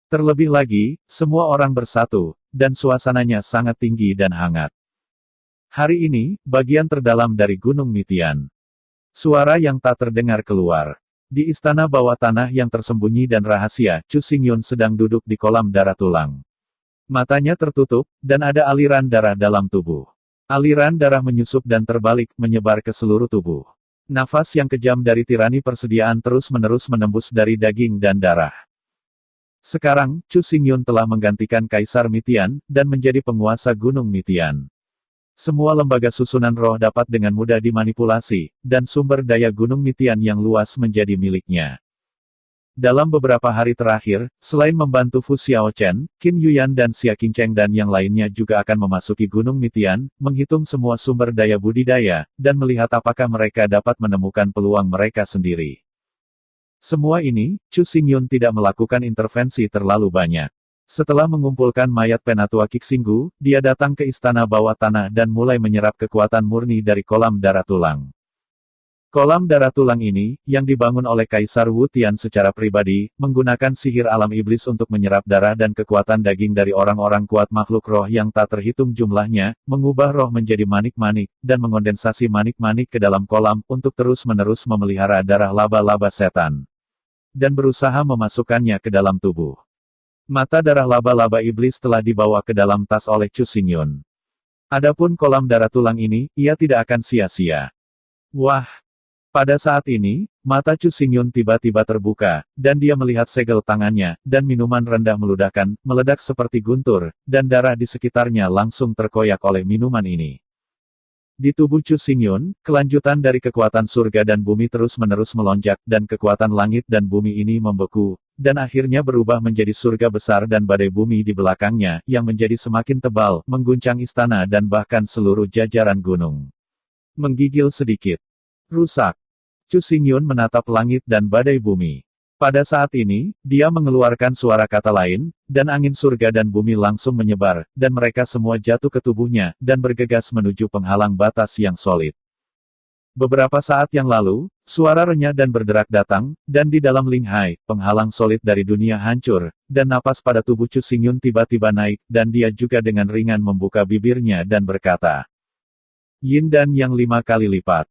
Terlebih lagi, semua orang bersatu, dan suasananya sangat tinggi dan hangat. Hari ini, bagian terdalam dari Gunung Mitian. Suara yang tak terdengar keluar. Di istana bawah tanah yang tersembunyi dan rahasia, Chu Xingyun sedang duduk di kolam darah tulang. Matanya tertutup, dan ada aliran darah dalam tubuh. Aliran darah menyusup dan terbalik, menyebar ke seluruh tubuh. Nafas yang kejam dari tirani persediaan terus-menerus menembus dari daging dan darah. Sekarang, Chu Xingyun telah menggantikan Kaisar Mitian, dan menjadi penguasa Gunung Mitian. Semua lembaga susunan roh dapat dengan mudah dimanipulasi, dan sumber daya Gunung Mitian yang luas menjadi miliknya. Dalam beberapa hari terakhir, selain membantu Fu Xiaochen, Qin Yuyan dan Xia Qingcheng dan yang lainnya juga akan memasuki Gunung Mitian, menghitung semua sumber daya budidaya, dan melihat apakah mereka dapat menemukan peluang mereka sendiri. Semua ini, Chu Xingyun tidak melakukan intervensi terlalu banyak. Setelah mengumpulkan mayat penatua Qixinggu, dia datang ke istana bawah tanah dan mulai menyerap kekuatan murni dari kolam darah tulang. Kolam darah tulang ini, yang dibangun oleh Kaisar Wu Tian secara pribadi, menggunakan sihir alam iblis untuk menyerap darah dan kekuatan daging dari orang-orang kuat makhluk roh yang tak terhitung jumlahnya, mengubah roh menjadi manik-manik, dan mengondensasi manik-manik ke dalam kolam, untuk terus-menerus memelihara darah laba-laba setan. Dan berusaha memasukkannya ke dalam tubuh. Mata darah laba-laba iblis telah dibawa ke dalam tas oleh Chu Xingyun. Adapun kolam darah tulang ini, ia tidak akan sia-sia. Wah! Pada saat ini, mata Chu Xingyun tiba-tiba terbuka, dan dia melihat segel tangannya, dan minuman rendah meledak seperti guntur, dan darah di sekitarnya langsung terkoyak oleh minuman ini. Di tubuh Chu Xingyun, kelanjutan dari kekuatan surga dan bumi terus-menerus melonjak, dan kekuatan langit dan bumi ini membeku, dan akhirnya berubah menjadi surga besar dan badai bumi di belakangnya, yang menjadi semakin tebal, mengguncang istana dan bahkan seluruh jajaran gunung. Menggigil sedikit. Rusak. Chu Xingyun menatap langit dan badai bumi. Pada saat ini, dia mengeluarkan suara kata lain, dan angin surga dan bumi langsung menyebar, dan mereka semua jatuh ke tubuhnya, dan bergegas menuju penghalang batas yang solid. Beberapa saat yang lalu, suara renyah dan berderak datang, dan di dalam Linghai, penghalang solid dari dunia hancur, dan napas pada tubuh Chu Xingyun tiba-tiba naik, dan dia juga dengan ringan membuka bibirnya dan berkata, Yin dan yang 5 kali lipat.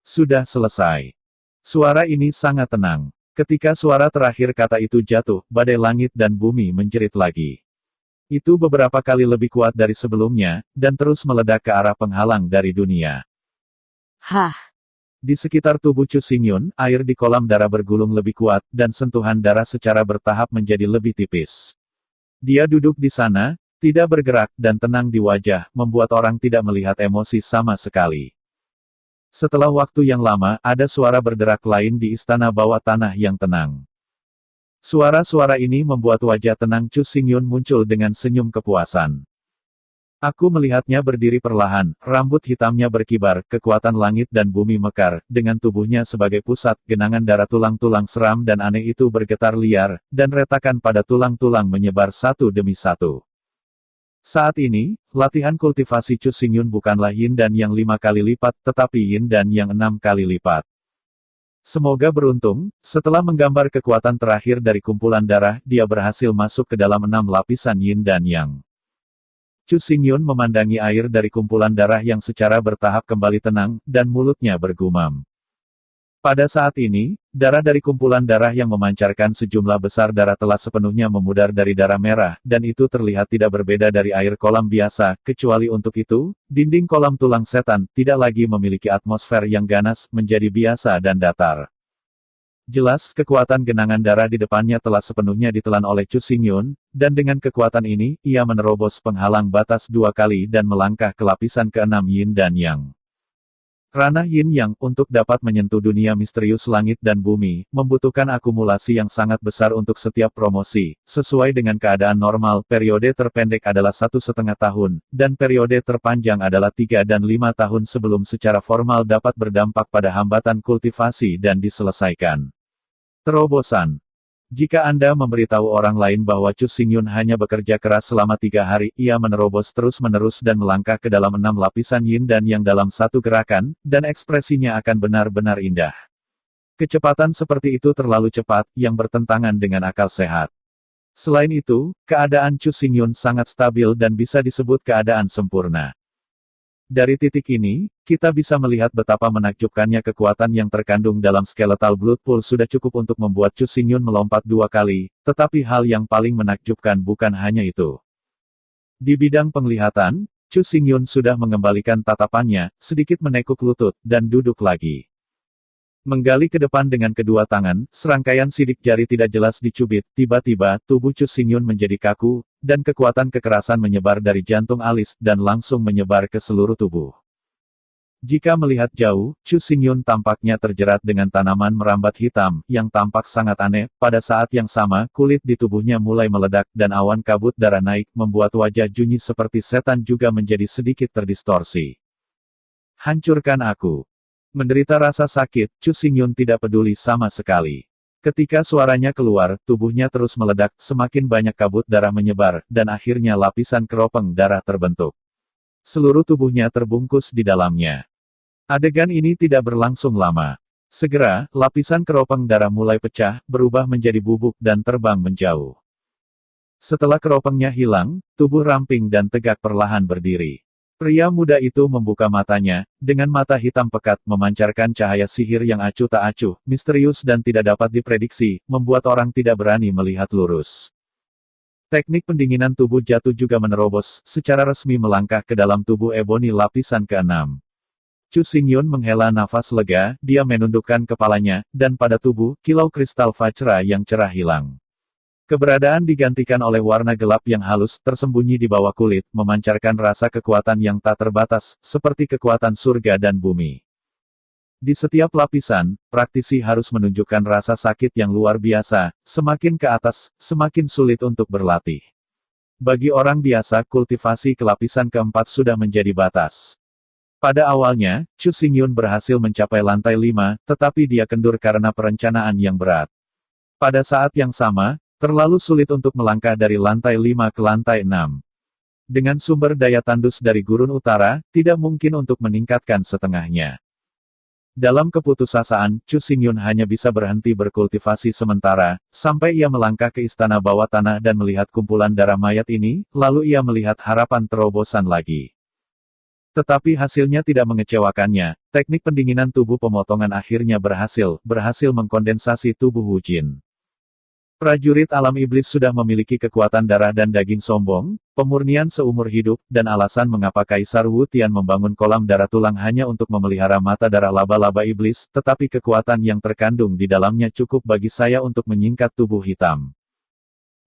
Sudah selesai. Suara ini sangat tenang. Ketika suara terakhir kata itu jatuh, badai langit dan bumi menjerit lagi. Itu beberapa kali lebih kuat dari sebelumnya, dan terus meledak ke arah penghalang dari dunia. Hah! Di sekitar tubuh Chu Xingyun, air di kolam darah bergulung lebih kuat, dan sentuhan darah secara bertahap menjadi lebih tipis. Dia duduk di sana, Tidak bergerak dan tenang di wajah, membuat orang tidak melihat emosi sama sekali. Setelah waktu yang lama, ada suara berderak lain di istana bawah tanah yang tenang. Suara-suara ini membuat wajah tenang Chu Xingyun muncul dengan senyum kepuasan. Aku melihatnya berdiri perlahan, rambut hitamnya berkibar, kekuatan langit dan bumi mekar, dengan tubuhnya sebagai pusat, genangan darah tulang-tulang seram dan aneh itu bergetar liar, dan retakan pada tulang-tulang menyebar satu demi satu. Saat ini, latihan kultivasi Chu Xingyun bukanlah yin dan yang 5 kali lipat, tetapi yin dan yang 6 kali lipat. Semoga beruntung, setelah menggambar kekuatan terakhir dari kumpulan darah, dia berhasil masuk ke dalam 6 lapisan yin dan yang. Chu Xingyun memandangi air dari kumpulan darah yang secara bertahap kembali tenang, dan mulutnya bergumam. Pada saat ini, darah dari kumpulan darah yang memancarkan sejumlah besar darah telah sepenuhnya memudar dari darah merah, dan itu terlihat tidak berbeda dari air kolam biasa, kecuali untuk itu, dinding kolam tulang setan tidak lagi memiliki atmosfer yang ganas, menjadi biasa dan datar. Jelas, kekuatan genangan darah di depannya telah sepenuhnya ditelan oleh Chu Xingyun, dan dengan kekuatan ini, ia menerobos penghalang batas 2 kali dan melangkah ke lapisan ke-6 yin dan yang. Ranah yin yang, untuk dapat menyentuh dunia misterius langit dan bumi, membutuhkan akumulasi yang sangat besar untuk setiap promosi. Sesuai dengan keadaan normal, periode terpendek adalah 1,5 tahun, dan periode terpanjang adalah 3 dan 5 tahun sebelum secara formal dapat berdampak pada hambatan kultivasi dan diselesaikan. Terobosan. Jika Anda memberitahu orang lain bahwa Chu Xingyun hanya bekerja keras selama 3 hari, ia menerobos terus-menerus dan melangkah ke dalam 6 lapisan yin dan yang dalam satu gerakan, dan ekspresinya akan benar-benar indah. Kecepatan seperti itu terlalu cepat, yang bertentangan dengan akal sehat. Selain itu, keadaan Chu Xingyun sangat stabil dan bisa disebut keadaan sempurna. Dari titik ini, kita bisa melihat betapa menakjubkannya kekuatan yang terkandung dalam skeletal blood pool sudah cukup untuk membuat Chu Xingyun melompat 2 kali, tetapi hal yang paling menakjubkan bukan hanya itu. Di bidang penglihatan, Chu Xingyun sudah mengembalikan tatapannya, sedikit menekuk lutut, dan duduk lagi. Menggali ke depan dengan kedua tangan, serangkaian sidik jari tidak jelas dicubit, tiba-tiba, tubuh Chu Xingyun menjadi kaku, dan kekuatan kekerasan menyebar dari jantung alis, dan langsung menyebar ke seluruh tubuh. Jika melihat jauh, Chu Xingyun tampaknya terjerat dengan tanaman merambat hitam, yang tampak sangat aneh. Pada saat yang sama, kulit di tubuhnya mulai meledak, dan awan kabut darah naik, membuat wajah Junyi seperti setan juga menjadi sedikit terdistorsi. Hancurkan aku. Menderita rasa sakit, Chu Xingyun tidak peduli sama sekali. Ketika suaranya keluar, tubuhnya terus meledak, semakin banyak kabut darah menyebar, dan akhirnya lapisan keropeng darah terbentuk. Seluruh tubuhnya terbungkus di dalamnya. Adegan ini tidak berlangsung lama. Segera, lapisan keropeng darah mulai pecah, berubah menjadi bubuk dan terbang menjauh. Setelah keropengnya hilang, tubuh ramping dan tegak perlahan berdiri. Pria muda itu membuka matanya, dengan mata hitam pekat memancarkan cahaya sihir yang acuh tak acuh, misterius dan tidak dapat diprediksi, membuat orang tidak berani melihat lurus. Teknik pendinginan tubuh jatuh juga menerobos, secara resmi melangkah ke dalam tubuh eboni lapisan ke-6. Chu Xingyun menghela nafas lega, dia menundukkan kepalanya, dan pada tubuh, kilau kristal Vajra yang cerah hilang. Keberadaan digantikan oleh warna gelap yang halus, tersembunyi di bawah kulit, memancarkan rasa kekuatan yang tak terbatas, seperti kekuatan surga dan bumi. Di setiap lapisan, praktisi harus menunjukkan rasa sakit yang luar biasa, semakin ke atas, semakin sulit untuk berlatih. Bagi orang biasa, kultivasi ke lapisan keempat sudah menjadi batas. Pada awalnya, Chu Xingyun berhasil mencapai lantai 5, tetapi dia kendur karena perencanaan yang berat. Pada saat yang sama, terlalu sulit untuk melangkah dari lantai 5 ke lantai 6. Dengan sumber daya tandus dari gurun utara, tidak mungkin untuk meningkatkan setengahnya. Dalam keputusasaan, Chu Xingyun hanya bisa berhenti berkultivasi sementara, sampai ia melangkah ke istana bawah tanah dan melihat kumpulan darah mayat ini, lalu ia melihat harapan terobosan lagi. Tetapi hasilnya tidak mengecewakannya, teknik pendinginan tubuh pemotongan akhirnya berhasil mengkondensasi tubuh Wu Jin. Prajurit alam iblis sudah memiliki kekuatan darah dan daging sombong, pemurnian seumur hidup, dan alasan mengapa Kaisar Wu Tian membangun kolam darah tulang hanya untuk memelihara mata darah laba-laba iblis, tetapi kekuatan yang terkandung di dalamnya cukup bagi saya untuk menyingkat tubuh hitam.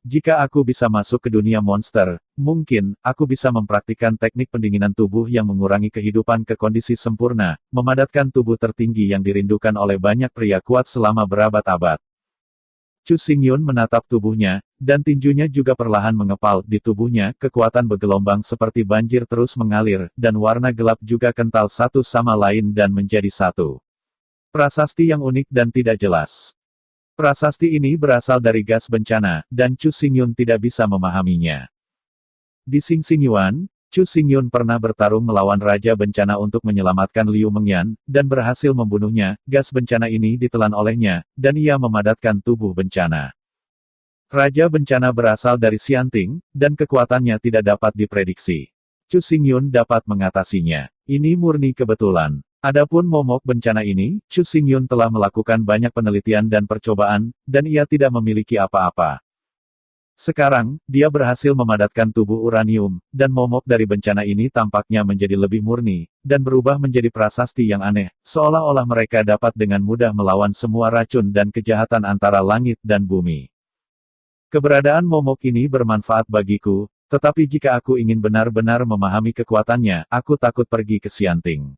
Jika aku bisa masuk ke dunia monster, mungkin, aku bisa mempraktikkan teknik pendinginan tubuh yang mengurangi kehidupan ke kondisi sempurna, memadatkan tubuh tertinggi yang dirindukan oleh banyak pria kuat selama berabad-abad. Chu Xingyun menatap tubuhnya, dan tinjunya juga perlahan mengepal di tubuhnya, kekuatan bergelombang seperti banjir terus mengalir, dan warna gelap juga kental satu sama lain dan menjadi satu. Prasasti yang unik dan tidak jelas. Prasasti ini berasal dari gas bencana, dan Chu Xingyun tidak bisa memahaminya. Di Xingyuan, Chu Xingyun pernah bertarung melawan Raja Bencana untuk menyelamatkan Liu Mengyan, dan berhasil membunuhnya. Gas bencana ini ditelan olehnya, dan ia memadatkan tubuh bencana. Raja Bencana berasal dari Xianting, dan kekuatannya tidak dapat diprediksi. Chu Xingyun dapat mengatasinya. Ini murni kebetulan. Adapun momok bencana ini, Chu Xingyun telah melakukan banyak penelitian dan percobaan, dan ia tidak memiliki apa-apa. Sekarang, dia berhasil memadatkan tubuh uranium, dan momok dari bencana ini tampaknya menjadi lebih murni, dan berubah menjadi prasasti yang aneh, seolah-olah mereka dapat dengan mudah melawan semua racun dan kejahatan antara langit dan bumi. Keberadaan momok ini bermanfaat bagiku, tetapi jika aku ingin benar-benar memahami kekuatannya, aku takut pergi ke Xianting.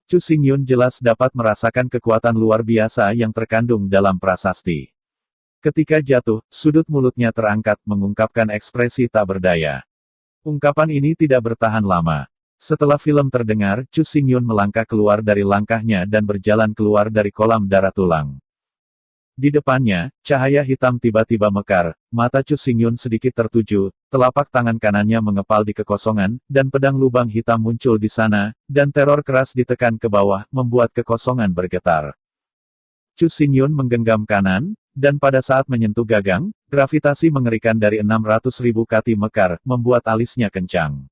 Chu Xingyun jelas dapat merasakan kekuatan luar biasa yang terkandung dalam prasasti. Ketika jatuh, sudut mulutnya terangkat mengungkapkan ekspresi tak berdaya. Ungkapan ini tidak bertahan lama. Setelah film terdengar, Chu Xingyun melangkah keluar dari langkahnya dan berjalan keluar dari kolam darah tulang. Di depannya, cahaya hitam tiba-tiba mekar, mata Chu Xingyun sedikit tertuju, telapak tangan kanannya mengepal di kekosongan, dan pedang lubang hitam muncul di sana, dan teror keras ditekan ke bawah, membuat kekosongan bergetar. Chu Xingyun menggenggam kanan, dan pada saat menyentuh gagang, gravitasi mengerikan dari 600.000 kati mekar, membuat alisnya kencang.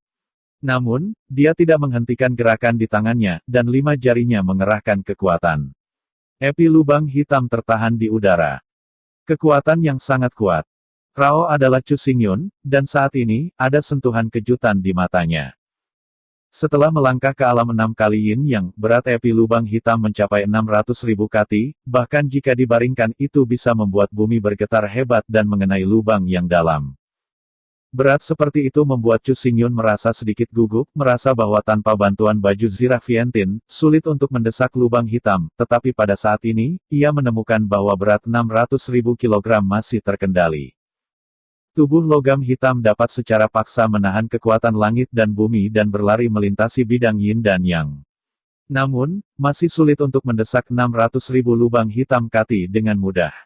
Namun, dia tidak menghentikan gerakan di tangannya, dan 5 jarinya mengerahkan kekuatan. Epi lubang hitam tertahan di udara. Kekuatan yang sangat kuat. Rao adalah Chu Xingyun, dan saat ini, ada sentuhan kejutan di matanya. Setelah melangkah ke alam 6 kali yin yang, berat epi lubang hitam mencapai 600.000 kati, bahkan jika dibaringkan itu bisa membuat bumi bergetar hebat dan mengenai lubang yang dalam. Berat seperti itu membuat Chu Xingyun merasa sedikit gugup, merasa bahwa tanpa bantuan baju zirah Vientiane, sulit untuk mendesak lubang hitam, tetapi pada saat ini, ia menemukan bahwa berat 600.000 kg masih terkendali. Tubuh logam hitam dapat secara paksa menahan kekuatan langit dan bumi dan berlari melintasi bidang yin dan yang. Namun, masih sulit untuk mendesak 600.000 lubang hitam kati dengan mudah.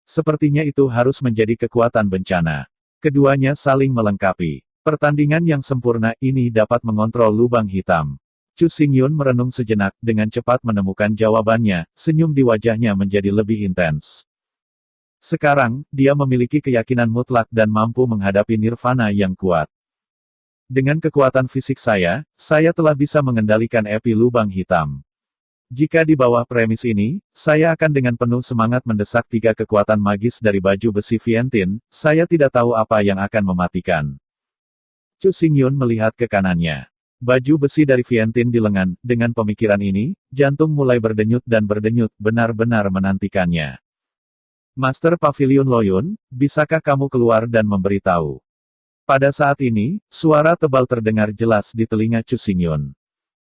Sepertinya itu harus menjadi kekuatan bencana. Keduanya saling melengkapi. Pertandingan yang sempurna ini dapat mengontrol lubang hitam. Chu Xingyun merenung sejenak, dengan cepat menemukan jawabannya, senyum di wajahnya menjadi lebih intens. Sekarang, dia memiliki keyakinan mutlak dan mampu menghadapi nirvana yang kuat. Dengan kekuatan fisik saya telah bisa mengendalikan epi lubang hitam. Jika di bawah premis ini, saya akan dengan penuh semangat mendesak 3 kekuatan magis dari baju besi Vientiane, saya tidak tahu apa yang akan mematikan. Chu Xingyun melihat ke kanannya. Baju besi dari Vientiane di lengan, dengan pemikiran ini, jantung mulai berdenyut dan berdenyut, benar-benar menantikannya. Master Pavilion Loyun, bisakah kamu keluar dan memberitahu? Pada saat ini, suara tebal terdengar jelas di telinga Chu Xingyun.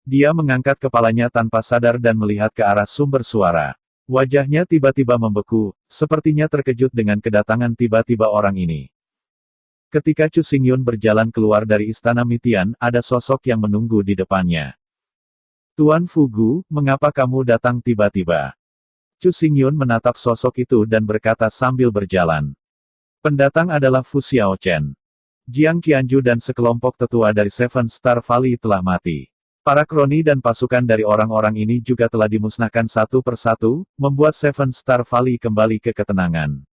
Dia mengangkat kepalanya tanpa sadar dan melihat ke arah sumber suara. Wajahnya tiba-tiba membeku, sepertinya terkejut dengan kedatangan tiba-tiba orang ini. Ketika Chu Xingyun berjalan keluar dari istana Mitian, ada sosok yang menunggu di depannya. Tuan Fugu, mengapa kamu datang tiba-tiba? Chu Xingyun menatap sosok itu dan berkata sambil berjalan. Pendatang adalah Fu Xiaochen. Jiang Qianju dan sekelompok tetua dari Seven Star Valley telah mati. Para kroni dan pasukan dari orang-orang ini juga telah dimusnahkan satu persatu, membuat Seven Star Valley kembali ke ketenangan.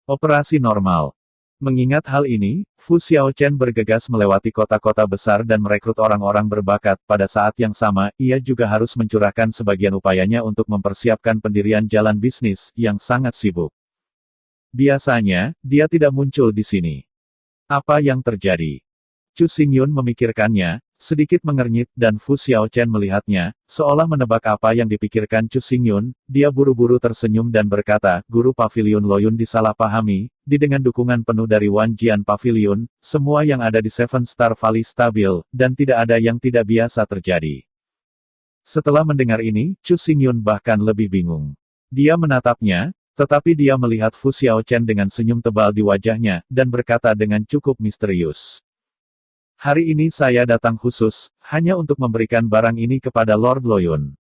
Operasi normal. Mengingat hal ini, Fu Xiaochen bergegas melewati kota-kota besar dan merekrut orang-orang berbakat. Pada saat yang sama, ia juga harus mencurahkan sebagian upayanya untuk mempersiapkan pendirian jalan bisnis yang sangat sibuk. Biasanya, dia tidak muncul di sini. Apa yang terjadi? Chu Xingyun memikirkannya, sedikit mengernyit dan Fu Xiaochen melihatnya, seolah menebak apa yang dipikirkan Chu Xingyun, dia buru-buru tersenyum dan berkata, Guru Pavilion Loyun disalahpahami, dengan dukungan penuh dari Wan Jian Pavilion, semua yang ada di Seven Star Valley stabil, dan tidak ada yang tidak biasa terjadi. Setelah mendengar ini, Chu Xingyun bahkan lebih bingung. Dia menatapnya, tetapi dia melihat Fu Xiaochen dengan senyum tebal di wajahnya, dan berkata dengan cukup misterius. Hari ini saya datang khusus, hanya untuk memberikan barang ini kepada Lord Loyun.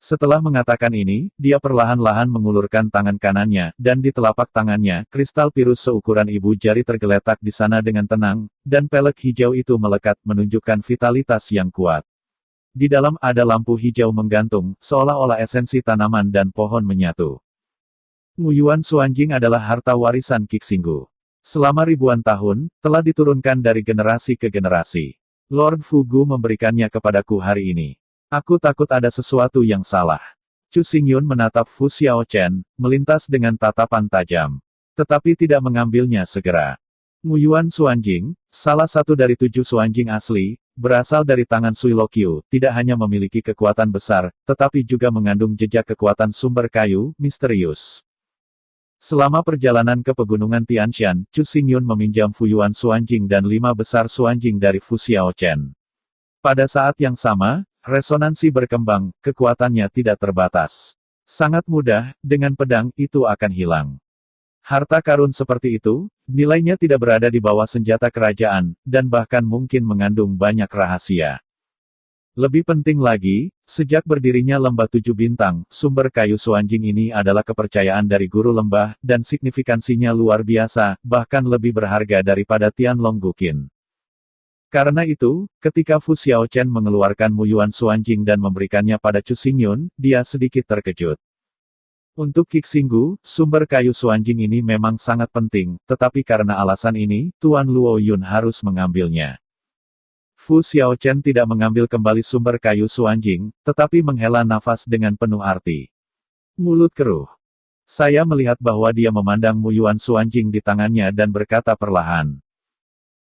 Setelah mengatakan ini, dia perlahan-lahan mengulurkan tangan kanannya, dan di telapak tangannya, kristal pirus seukuran ibu jari tergeletak di sana dengan tenang, dan pelek hijau itu melekat menunjukkan vitalitas yang kuat. Di dalam ada lampu hijau menggantung, seolah-olah esensi tanaman dan pohon menyatu. Nguyuan Xuanjing adalah harta warisan Qixinggu. Selama ribuan tahun, telah diturunkan dari generasi ke generasi. Lord Fugu memberikannya kepadaku hari ini. Aku takut ada sesuatu yang salah. Chu Xingyun menatap Fu Xiaochen, melintas dengan tatapan tajam. Tetapi tidak mengambilnya segera. Nguyuan Xuanjing, salah satu dari 7 Xuanjing asli, berasal dari tangan Sui Lokyu, tidak hanya memiliki kekuatan besar, tetapi juga mengandung jejak kekuatan sumber kayu, misterius. Selama perjalanan ke pegunungan Tianshan, Chu Xingyun meminjam Fuyuan Xuanjing dan 5 besar Xuanjing dari Fu Xiaochen. Pada saat yang sama, resonansi berkembang, kekuatannya tidak terbatas. Sangat mudah, dengan pedang, itu akan hilang. Harta karun seperti itu, nilainya tidak berada di bawah senjata kerajaan, dan bahkan mungkin mengandung banyak rahasia. Lebih penting lagi, sejak berdirinya Lembah 7 Bintang, sumber kayu Xuanjing ini adalah kepercayaan dari guru lembah, dan signifikansinya luar biasa, bahkan lebih berharga daripada Tianlong Guqin. Karena itu, ketika Fu Xiaochen mengeluarkan Muyuan Xuanjing dan memberikannya pada Chu Xingyun, dia sedikit terkejut. Untuk Qixinggu, sumber kayu Xuanjing ini memang sangat penting, tetapi karena alasan ini, Tuan Luo Yun harus mengambilnya. Fu Xiaochen tidak mengambil kembali sumber kayu Xuanjing, tetapi menghela nafas dengan penuh arti. Mulut keruh. Saya melihat bahwa dia memandang Muyuan Xuanjing di tangannya dan berkata perlahan.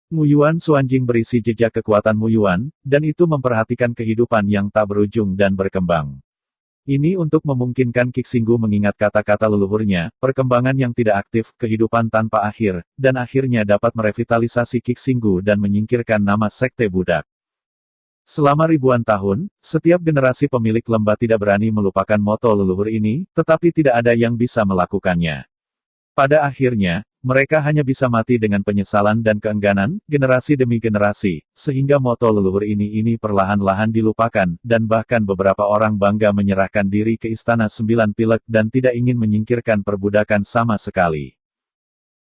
Muyuan Xuanjing berisi jejak kekuatan Muyuan, dan itu memperhatikan kehidupan yang tak berujung dan berkembang. Ini untuk memungkinkan Qixinggu mengingat kata-kata leluhurnya, perkembangan yang tidak aktif, kehidupan tanpa akhir, dan akhirnya dapat merevitalisasi Qixinggu dan menyingkirkan nama sekte budak. Selama ribuan tahun, setiap generasi pemilik lembah tidak berani melupakan moto leluhur ini, tetapi tidak ada yang bisa melakukannya. Pada akhirnya, mereka hanya bisa mati dengan penyesalan dan keengganan, generasi demi generasi, sehingga moto leluhur ini perlahan-lahan dilupakan, dan bahkan beberapa orang bangga menyerahkan diri ke Istana 9 Pilek dan tidak ingin menyingkirkan perbudakan sama sekali.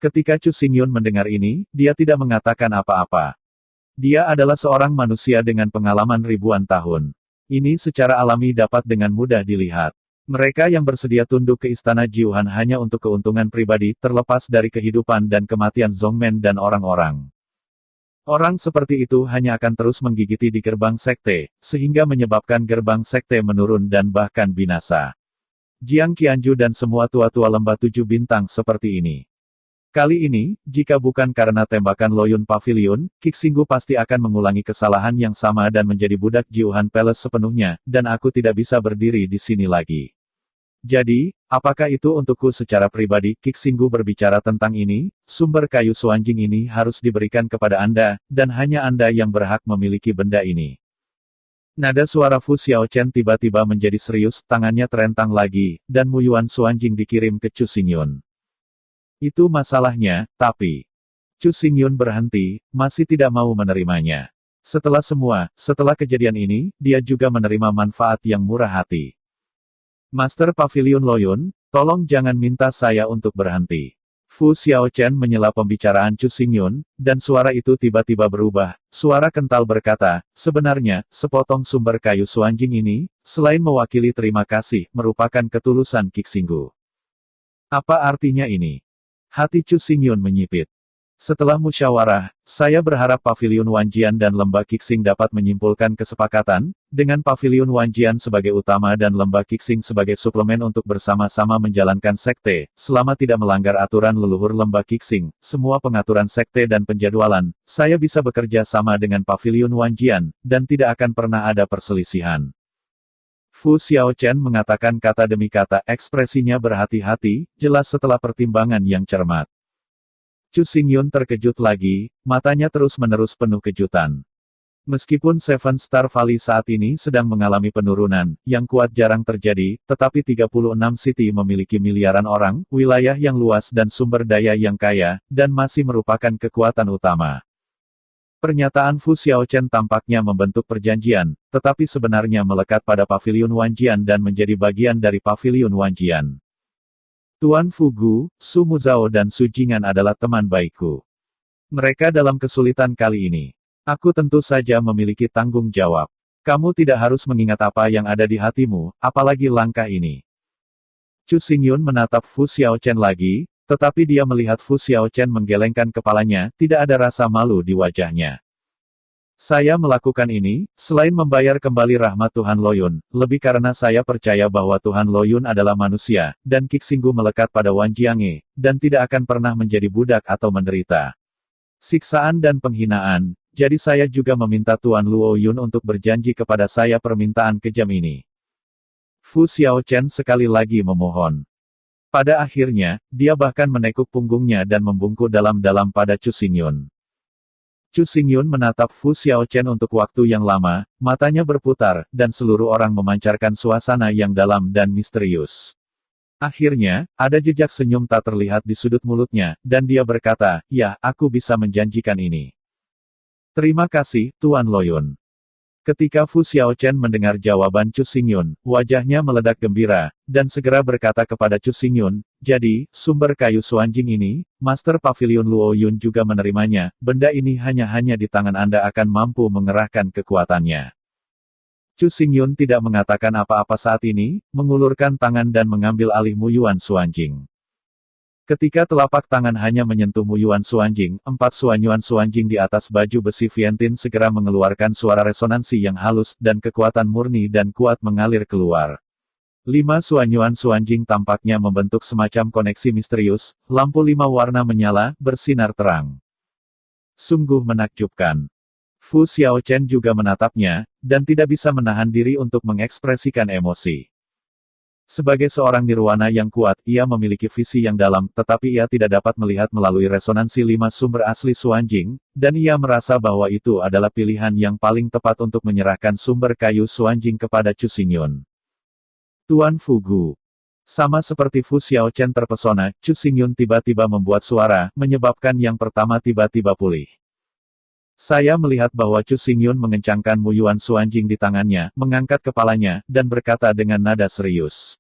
Ketika Chu Xingyun mendengar ini, dia tidak mengatakan apa-apa. Dia adalah seorang manusia dengan pengalaman ribuan tahun. Ini secara alami dapat dengan mudah dilihat. Mereka yang bersedia tunduk ke Istana Jiuhan hanya untuk keuntungan pribadi, terlepas dari kehidupan dan kematian Zongmen dan orang-orang. Orang seperti itu hanya akan terus menggigiti di gerbang sekte, sehingga menyebabkan gerbang sekte menurun dan bahkan binasa. Jiang Qianju dan semua tua-tua lembah 7 bintang seperti ini. Kali ini, jika bukan karena tembakan Loyun Pavilion, Qixinggu pasti akan mengulangi kesalahan yang sama dan menjadi budak Jiuhan Palace sepenuhnya, dan aku tidak bisa berdiri di sini lagi. Jadi, apakah itu untukku secara pribadi? Qixinggu berbicara tentang ini, sumber kayu Xuanjing ini harus diberikan kepada Anda, dan hanya Anda yang berhak memiliki benda ini. Nada suara Fu Xiaochen tiba-tiba menjadi serius, tangannya terentang lagi, dan Muyuan Xuanjing dikirim ke Chu Xingyun. Itu masalahnya, tapi Chu Xingyun berhenti, masih tidak mau menerimanya. Setelah kejadian ini, dia juga menerima manfaat yang murah hati. Master Pavilion Loyun, tolong jangan minta saya untuk berhenti. Fu Xiaochen menyela pembicaraan Chu Xingyun, dan suara itu tiba-tiba berubah. Suara kental berkata, sebenarnya, sepotong sumber kayu Xuanjing ini, selain mewakili terima kasih, merupakan ketulusan Qixinggu. Apa artinya ini? Hati Chu Xingyun menyipit. Setelah musyawarah, saya berharap Paviliun Wanjian dan Lembah Qixing dapat menyimpulkan kesepakatan, dengan Paviliun Wanjian sebagai utama dan Lembah Qixing sebagai suplemen untuk bersama-sama menjalankan sekte, selama tidak melanggar aturan leluhur Lembah Qixing, semua pengaturan sekte dan penjadwalan, saya bisa bekerja sama dengan Paviliun Wanjian, dan tidak akan pernah ada perselisihan. Fu Xiaochen mengatakan kata demi kata, ekspresinya berhati-hati, jelas setelah pertimbangan yang cermat. Chu Xingyun terkejut lagi, matanya terus-menerus penuh kejutan. Meskipun Seven Star Valley saat ini sedang mengalami penurunan, yang kuat jarang terjadi, tetapi 36 city memiliki miliaran orang, wilayah yang luas dan sumber daya yang kaya, dan masih merupakan kekuatan utama. Pernyataan Fu Xiaochen tampaknya membentuk perjanjian, tetapi sebenarnya melekat pada Paviliun Wanjian dan menjadi bagian dari Paviliun Wanjian. Tuan Fugu, Su Muzao dan Su Jingan adalah teman baikku. Mereka dalam kesulitan kali ini. Aku tentu saja memiliki tanggung jawab. Kamu tidak harus mengingat apa yang ada di hatimu, apalagi langkah ini. Chu Xingyun menatap Fu Xiaochen lagi, tetapi dia melihat Fu Xiaochen menggelengkan kepalanya, tidak ada rasa malu di wajahnya. Saya melakukan ini, selain membayar kembali rahmat Tuhan Loyun, lebih karena saya percaya bahwa Tuhan Loyun adalah manusia, dan Qixinggu melekat pada Wan Jiange, dan tidak akan pernah menjadi budak atau menderita siksaan dan penghinaan, jadi saya juga meminta Tuan Luo Yun untuk berjanji kepada saya permintaan kejam ini. Fu Xiaochen sekali lagi memohon. Pada akhirnya, dia bahkan menekuk punggungnya dan membungkuk dalam-dalam pada Chu Xingyun. Chu Xingyun menatap Fu Xiaochen untuk waktu yang lama, matanya berputar, dan seluruh orang memancarkan suasana yang dalam dan misterius. Akhirnya, ada jejak senyum tak terlihat di sudut mulutnya, dan dia berkata, "Ya, aku bisa menjanjikan ini." Terima kasih, Tuan Loyun. Ketika Fu Xiaochen mendengar jawaban Chu Xingyun, wajahnya meledak gembira, dan segera berkata kepada Chu Xingyun, "Jadi, sumber kayu Suanjing ini, Master Pavilion Luo Yun juga menerimanya, benda ini hanya di tangan Anda akan mampu mengerahkan kekuatannya." Chu Xingyun tidak mengatakan apa-apa saat ini, mengulurkan tangan dan mengambil alih Muyuan Suanjing. Ketika telapak tangan hanya menyentuh Muyuan Suanjing, 4 Suanyuan Suanjing di atas baju besi Vientin segera mengeluarkan suara resonansi yang halus, dan kekuatan murni dan kuat mengalir keluar. 5 Suanyuan Suanjing tampaknya membentuk semacam koneksi misterius, lampu 5 warna menyala, bersinar terang. Sungguh menakjubkan. Fu Xiaochen juga menatapnya, dan tidak bisa menahan diri untuk mengekspresikan emosi. Sebagai seorang nirwana yang kuat, ia memiliki visi yang dalam, tetapi ia tidak dapat melihat melalui resonansi 5 sumber asli Suanjing, dan ia merasa bahwa itu adalah pilihan yang paling tepat untuk menyerahkan sumber kayu Suanjing kepada Chu Xingyun. Tuan Fugu. Sama seperti Fu Xiaochen terpesona, Chu Xingyun tiba-tiba membuat suara, menyebabkan yang pertama tiba-tiba pulih. Saya melihat bahwa Chu Xingyun mengencangkan Muyuan Suanjing di tangannya, mengangkat kepalanya, dan berkata dengan nada serius.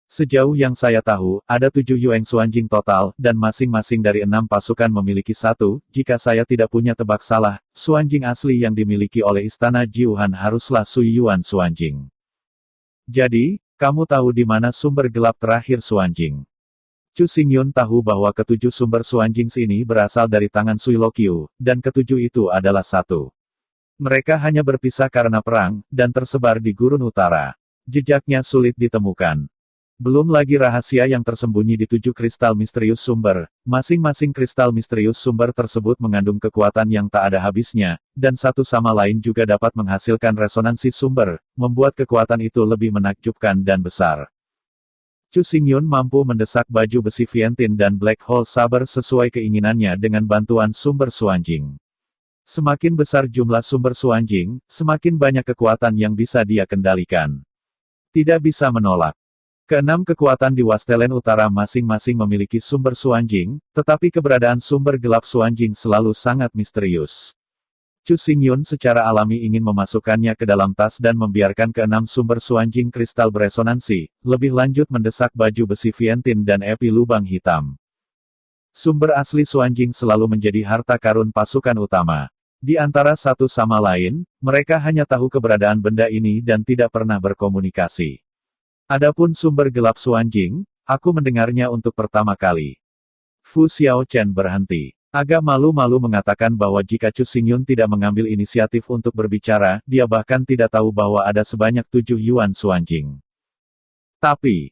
Sejauh yang saya tahu, ada 7 Yueng Suanjing total, dan masing-masing dari 6 pasukan memiliki 1, jika saya tidak punya tebak salah, Suanjing asli yang dimiliki oleh Istana Jiuhan haruslah Suyuan Suanjing. Jadi, kamu tahu di mana sumber gelap terakhir Suanjing. Chu Xingyun tahu bahwa ketujuh sumber Suanjing ini berasal dari tangan Sui Lokyu, dan ketujuh itu adalah satu. Mereka hanya berpisah karena perang, dan tersebar di gurun utara. Jejaknya sulit ditemukan. Belum lagi rahasia yang tersembunyi di 7 kristal misterius sumber. Masing-masing kristal misterius sumber tersebut mengandung kekuatan yang tak ada habisnya, dan satu sama lain juga dapat menghasilkan resonansi sumber, membuat kekuatan itu lebih menakjubkan dan besar. Chu Xingyun mampu mendesak baju besi Vientin dan Black Hole Saber sesuai keinginannya dengan bantuan sumber Suanjing. Semakin besar jumlah sumber Suanjing, semakin banyak kekuatan yang bisa dia kendalikan. Tidak bisa menolak. Keenam kekuatan di Wastelen Utara masing-masing memiliki sumber Suanjing, tetapi keberadaan sumber gelap Suanjing selalu sangat misterius. Chu Xingyun secara alami ingin memasukkannya ke dalam tas dan membiarkan keenam sumber Suanjing kristal beresonansi, lebih lanjut mendesak baju besi Vientin dan epi lubang hitam. Sumber asli Suanjing selalu menjadi harta karun pasukan utama. Di antara satu sama lain, mereka hanya tahu keberadaan benda ini dan tidak pernah berkomunikasi. Adapun sumber gelap Suanjing, aku mendengarnya untuk pertama kali. Fu Xiaochen berhenti. Agak malu-malu mengatakan bahwa jika Chu Xingyun tidak mengambil inisiatif untuk berbicara, dia bahkan tidak tahu bahwa ada sebanyak 7 Yuan Suanjing. Tapi,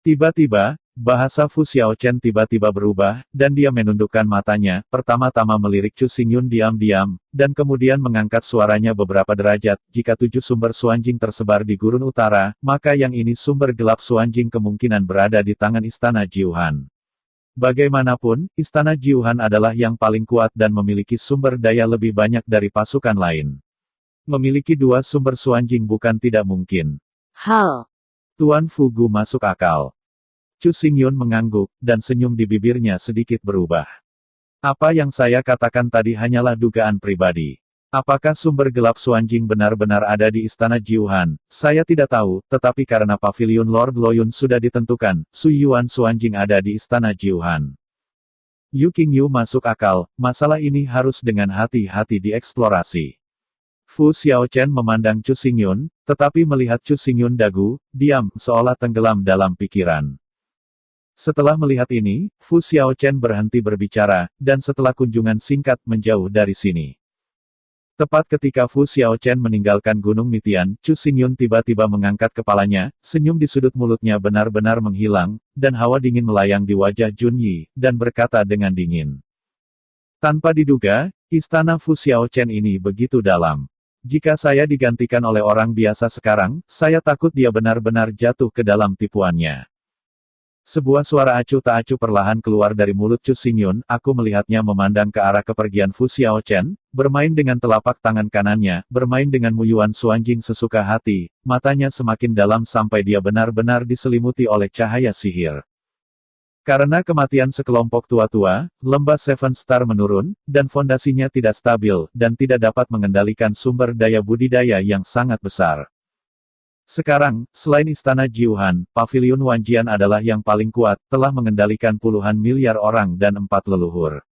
tiba-tiba, bahasa Fu Xiaochen tiba-tiba berubah, dan dia menundukkan matanya, pertama-tama melirik Chu Xingyun diam-diam, dan kemudian mengangkat suaranya beberapa derajat. Jika 7 sumber Suanjing tersebar di gurun utara, maka yang ini sumber gelap Suanjing kemungkinan berada di tangan Istana Jiuhan. Bagaimanapun, Istana Jiuhan adalah yang paling kuat dan memiliki sumber daya lebih banyak dari pasukan lain. Memiliki 2 sumber Suanjing bukan tidak mungkin. Hal. Tuan Fugu masuk akal. Chu Xingyun mengangguk, dan senyum di bibirnya sedikit berubah. Apa yang saya katakan tadi hanyalah dugaan pribadi. Apakah sumber gelap Suanjing benar-benar ada di Istana Jiuhan? Saya tidak tahu, tetapi karena pavilion Lord Loyun sudah ditentukan, Su Yuan Suanjing ada di Istana Jiuhan. Yu Qingyu masuk akal, masalah ini harus dengan hati-hati dieksplorasi. Fu Xiaochen memandang Chu Xingyun, tetapi melihat Chu Xingyun dagu, diam, seolah tenggelam dalam pikiran. Setelah melihat ini, Fu Xiaochen berhenti berbicara, dan setelah kunjungan singkat menjauh dari sini. Tepat ketika Fu Xiaochen meninggalkan Gunung Mitian, Chu Xingyun tiba-tiba mengangkat kepalanya, senyum di sudut mulutnya benar-benar menghilang, dan hawa dingin melayang di wajah Jun Yi, dan berkata dengan dingin. Tanpa diduga, istana Fu Xiaochen ini begitu dalam. Jika saya digantikan oleh orang biasa sekarang, saya takut dia benar-benar jatuh ke dalam tipuannya. Sebuah suara acuh tak acuh perlahan keluar dari mulut Chu Xingyun, aku melihatnya memandang ke arah kepergian Fu Xiaochen, bermain dengan telapak tangan kanannya, bermain dengan Muyuan Suanjing sesuka hati, matanya semakin dalam sampai dia benar-benar diselimuti oleh cahaya sihir. Karena kematian sekelompok tua-tua, lembah Seven Star menurun, dan fondasinya tidak stabil, dan tidak dapat mengendalikan sumber daya budidaya yang sangat besar. Sekarang, selain Istana Jiuhan, Pavilion Wanjian adalah yang paling kuat, telah mengendalikan puluhan miliar orang dan 4 leluhur.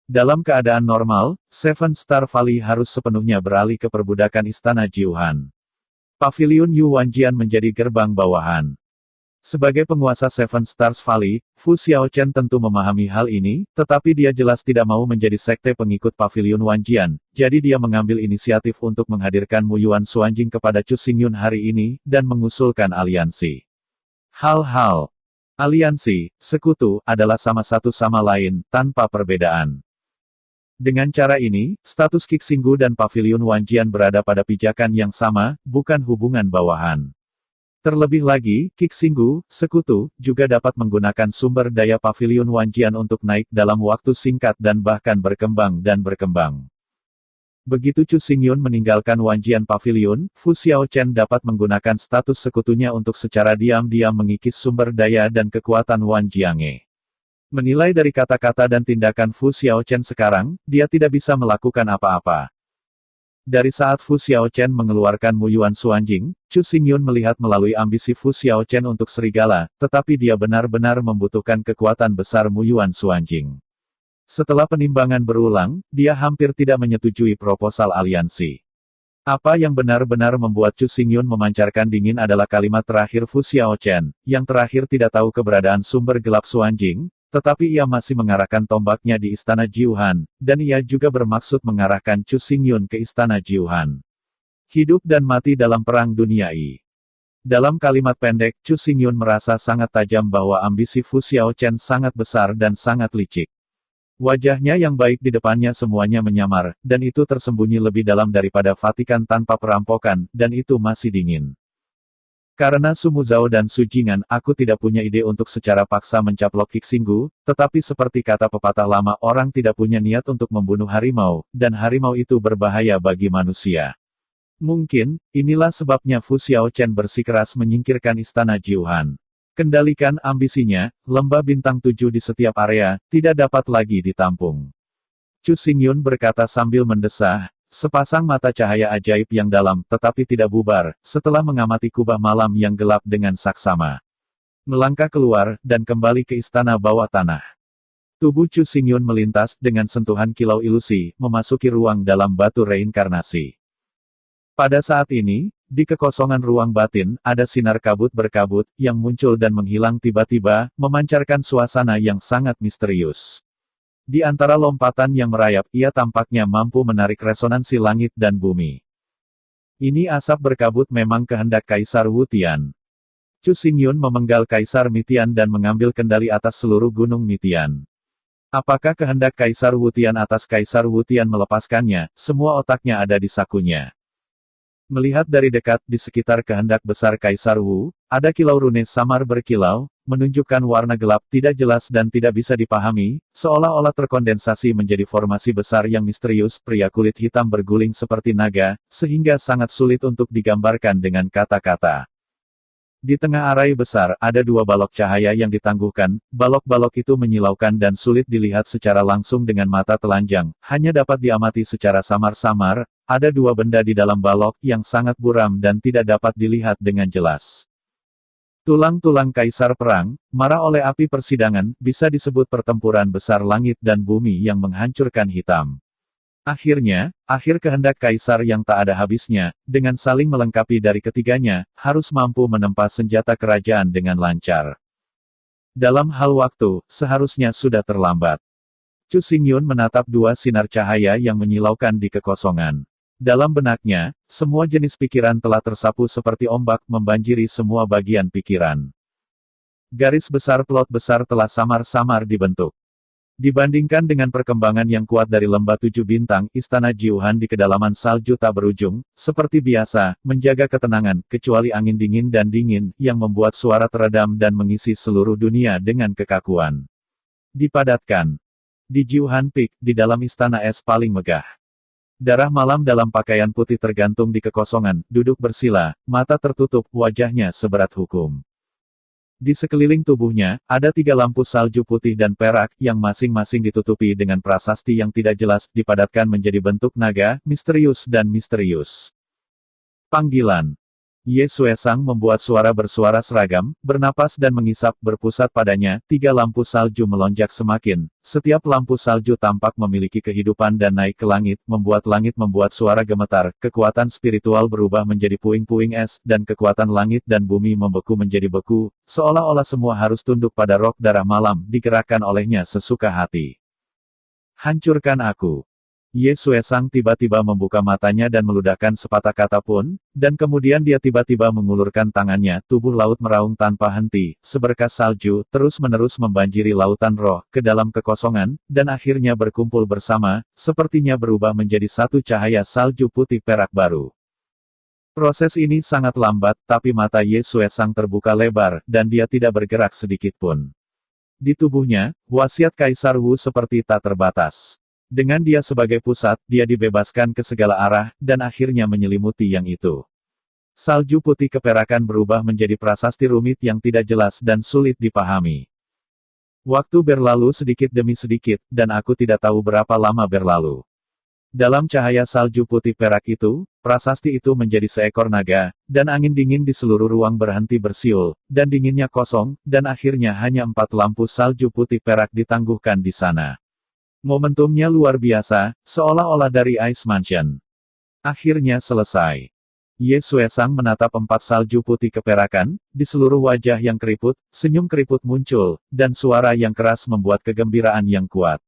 Dalam keadaan normal, Seven Star Valley harus sepenuhnya beralih ke perbudakan Istana Jiuhan. Pavilion Yu Wanjian menjadi gerbang bawahan. Sebagai penguasa Seven Stars Valley, Fu Xiaochen tentu memahami hal ini, tetapi dia jelas tidak mau menjadi sekte pengikut Pavilion Wanjian, jadi dia mengambil inisiatif untuk menghadirkan Muyuan Suanjing kepada Chu Xingyun hari ini, dan mengusulkan aliansi. Hal-hal aliansi, sekutu, adalah sama satu sama lain, tanpa perbedaan. Dengan cara ini, status Qixinggu dan Pavilion Wanjian berada pada pijakan yang sama, bukan hubungan bawahan. Terlebih lagi, Qixinggu, sekutu, juga dapat menggunakan sumber daya Pavilion Wanjian untuk naik dalam waktu singkat dan bahkan berkembang dan berkembang. Begitu Chu Xingyun meninggalkan Wanjian Pavilion, Fu Xiaochen dapat menggunakan status sekutunya untuk secara diam-diam mengikis sumber daya dan kekuatan Wanjiange. Menilai dari kata-kata dan tindakan Fu Xiaochen sekarang, dia tidak bisa melakukan apa-apa. Dari saat Fu Xiaochen mengeluarkan Muyuan Suanjing, Chu Xingyun melihat melalui ambisi Fu Xiaochen untuk serigala, tetapi dia benar-benar membutuhkan kekuatan besar Muyuan Suanjing. Setelah penimbangan berulang, dia hampir tidak menyetujui proposal aliansi. Apa yang benar-benar membuat Chu Xingyun memancarkan dingin adalah kalimat terakhir Fu Xiaochen, yang terakhir tidak tahu keberadaan sumber gelap Suanjing, tetapi ia masih mengarahkan tombaknya di Istana Jiuhan, dan ia juga bermaksud mengarahkan Chu Xingyun ke Istana Jiuhan. Hidup dan mati dalam Perang Dunia I. Dalam kalimat pendek, Chu Xingyun merasa sangat tajam bahwa ambisi Fu Xiaochen sangat besar dan sangat licik. Wajahnya yang baik di depannya semuanya menyamar, dan itu tersembunyi lebih dalam daripada Vatikan tanpa perampokan, dan itu masih dingin. Karena Su Muzhao dan Su Jing'an, aku tidak punya ide untuk secara paksa mencaplok Qixinggu, tetapi seperti kata pepatah lama, orang tidak punya niat untuk membunuh harimau, dan harimau itu berbahaya bagi manusia. Mungkin, inilah sebabnya Fu Xiaochen bersikeras menyingkirkan Istana Jiuhan. Kendalikan ambisinya, lembah bintang 7 di setiap area, tidak dapat lagi ditampung. Chu Xingyun berkata sambil mendesah, sepasang mata cahaya ajaib yang dalam, tetapi tidak bubar, setelah mengamati kubah malam yang gelap dengan saksama. Melangkah keluar, dan kembali ke istana bawah tanah. Tubuh Chu Xingyun melintas dengan sentuhan kilau ilusi, memasuki ruang dalam batu reinkarnasi. Pada saat ini, di kekosongan ruang batin, ada sinar kabut berkabut, yang muncul dan menghilang tiba-tiba, memancarkan suasana yang sangat misterius. Di antara lompatan yang merayap, ia tampaknya mampu menarik resonansi langit dan bumi. Ini asap berkabut memang kehendak Kaisar Wu Tian. Chu Xingyun memenggal Kaisar Mitian dan mengambil kendali atas seluruh gunung Mitian. Apakah kehendak Kaisar Wu Tian atas Kaisar Wu Tian melepaskannya? Semua otaknya ada di sakunya. Melihat dari dekat di sekitar kehendak besar Kaisar Wu, ada kilau rune samar berkilau, menunjukkan warna gelap tidak jelas dan tidak bisa dipahami, seolah-olah terkondensasi menjadi formasi besar yang misterius. Pria kulit hitam berguling seperti naga, sehingga sangat sulit untuk digambarkan dengan kata-kata. Di tengah arai besar, ada dua balok cahaya yang ditangguhkan. Balok-balok itu menyilaukan dan sulit dilihat secara langsung dengan mata telanjang, hanya dapat diamati secara samar-samar. Ada dua benda di dalam balok yang sangat buram dan tidak dapat dilihat dengan jelas. Tulang-tulang Kaisar Perang, marah oleh api persidangan, bisa disebut pertempuran besar langit dan bumi yang menghancurkan hitam. Akhirnya, akhir kehendak Kaisar yang tak ada habisnya, dengan saling melengkapi dari ketiganya, harus mampu menempa senjata kerajaan dengan lancar. Dalam hal waktu, seharusnya sudah terlambat. Chu Xingyun menatap dua sinar cahaya yang menyilaukan di kekosongan. Dalam benaknya, semua jenis pikiran telah tersapu seperti ombak membanjiri semua bagian pikiran. Garis besar plot besar telah samar-samar dibentuk. Dibandingkan dengan perkembangan yang kuat dari lembah 7 bintang, Istana Jiuhan di kedalaman salju tak berujung, seperti biasa, menjaga ketenangan, kecuali angin dingin dan dingin, yang membuat suara teredam dan mengisi seluruh dunia dengan kekakuan. Dipadatkan. Di Jiuhan Peak, di dalam istana es paling megah. Darah malam dalam pakaian putih tergantung di kekosongan, duduk bersila, mata tertutup, wajahnya seberat hukum. Di sekeliling tubuhnya, ada 3 lampu salju putih dan perak, yang masing-masing ditutupi dengan prasasti yang tidak jelas, dipadatkan menjadi bentuk naga, misterius dan misterius. Panggilan. Ye Suesang membuat suara bersuara seragam, bernapas dan mengisap, berpusat padanya, 3 lampu salju melonjak semakin. Setiap lampu salju tampak memiliki kehidupan dan naik ke langit membuat suara gemetar, kekuatan spiritual berubah menjadi puing-puing es, dan kekuatan langit dan bumi membeku menjadi beku, seolah-olah semua harus tunduk pada rok darah malam, digerakkan olehnya sesuka hati. Hancurkan aku. Ye Suesang tiba-tiba membuka matanya dan meludahkan sepatah kata pun, dan kemudian dia tiba-tiba mengulurkan tangannya, tubuh laut meraung tanpa henti, seberkas salju, terus-menerus membanjiri lautan roh, ke dalam kekosongan, dan akhirnya berkumpul bersama, sepertinya berubah menjadi satu cahaya salju putih perak baru. Proses ini sangat lambat, tapi mata Ye Suesang terbuka lebar, dan dia tidak bergerak sedikit pun. Di tubuhnya, wasiat Kaisar Wu seperti tak terbatas. Dengan dia sebagai pusat, dia dibebaskan ke segala arah, dan akhirnya menyelimuti yang itu. Salju putih keperakan berubah menjadi prasasti rumit yang tidak jelas dan sulit dipahami. Waktu berlalu sedikit demi sedikit, dan aku tidak tahu berapa lama berlalu. Dalam cahaya salju putih perak itu, prasasti itu menjadi seekor naga, dan angin dingin di seluruh ruang berhenti bersiul, dan dinginnya kosong, dan akhirnya hanya 4 lampu salju putih perak ditangguhkan di sana. Momentumnya luar biasa, seolah-olah dari Ice Mansion. Akhirnya selesai. Ye Suesang menatap 4 salju putih keperakan, di seluruh wajah yang keriput, senyum keriput muncul, dan suara yang keras membuat kegembiraan yang kuat.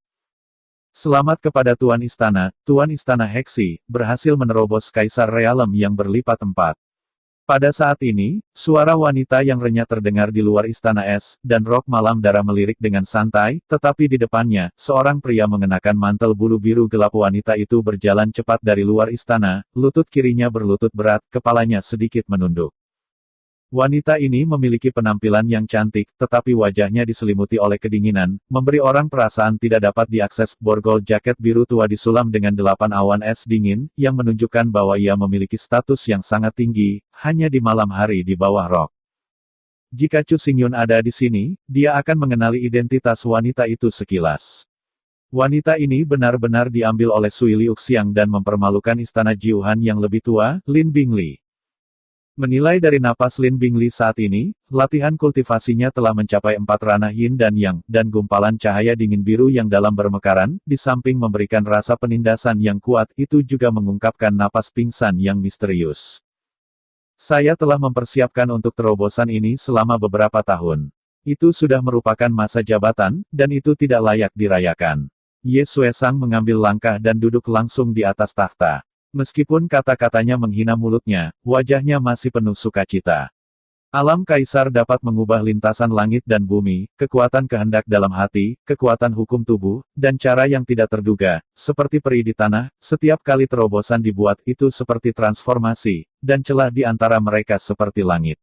Selamat kepada Tuan Istana Heksi, berhasil menerobos Kaisar Realem yang berlipat 4. Pada saat ini, suara wanita yang renyah terdengar di luar istana es, dan rok malam darah melirik dengan santai, tetapi di depannya, seorang pria mengenakan mantel bulu biru gelap. Wanita itu berjalan cepat dari luar istana, lutut kirinya berlutut berat, kepalanya sedikit menunduk. Wanita ini memiliki penampilan yang cantik, tetapi wajahnya diselimuti oleh kedinginan, memberi orang perasaan tidak dapat diakses. Borgol jaket biru tua disulam dengan 8 awan es dingin, yang menunjukkan bahwa ia memiliki status yang sangat tinggi, hanya di malam hari di bawah rok. Jika Chu Xingyun ada di sini, dia akan mengenali identitas wanita itu sekilas. Wanita ini benar-benar diambil oleh Sui Liuxiang dan mempermalukan istana Jiuhan yang lebih tua, Lin Bingli. Menilai dari napas Lin Bingli saat ini, latihan kultivasinya telah mencapai 4 ranah yin dan yang, dan gumpalan cahaya dingin biru yang dalam bermekaran, di samping memberikan rasa penindasan yang kuat, itu juga mengungkapkan napas pingsan yang misterius. Saya telah mempersiapkan untuk terobosan ini selama beberapa tahun. Itu sudah merupakan masa jabatan, dan itu tidak layak dirayakan. Ye Xuesang mengambil langkah dan duduk langsung di atas takhta. Meskipun kata-katanya menghina mulutnya, wajahnya masih penuh sukacita. Alam Kaisar dapat mengubah lintasan langit dan bumi, kekuatan kehendak dalam hati, kekuatan hukum tubuh, dan cara yang tidak terduga, seperti peri di tanah, setiap kali terobosan dibuat itu seperti transformasi, dan celah di antara mereka seperti langit.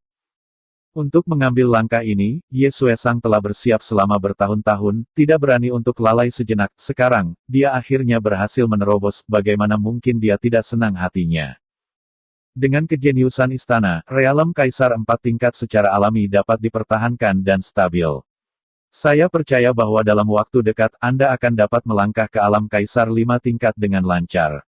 Untuk mengambil langkah ini, Ye Xuesang telah bersiap selama bertahun-tahun, tidak berani untuk lalai sejenak. Sekarang, dia akhirnya berhasil menerobos, bagaimana mungkin dia tidak senang hatinya. Dengan kejeniusan istana, realem Kaisar 4 tingkat secara alami dapat dipertahankan dan stabil. Saya percaya bahwa dalam waktu dekat Anda akan dapat melangkah ke alam Kaisar 5 tingkat dengan lancar.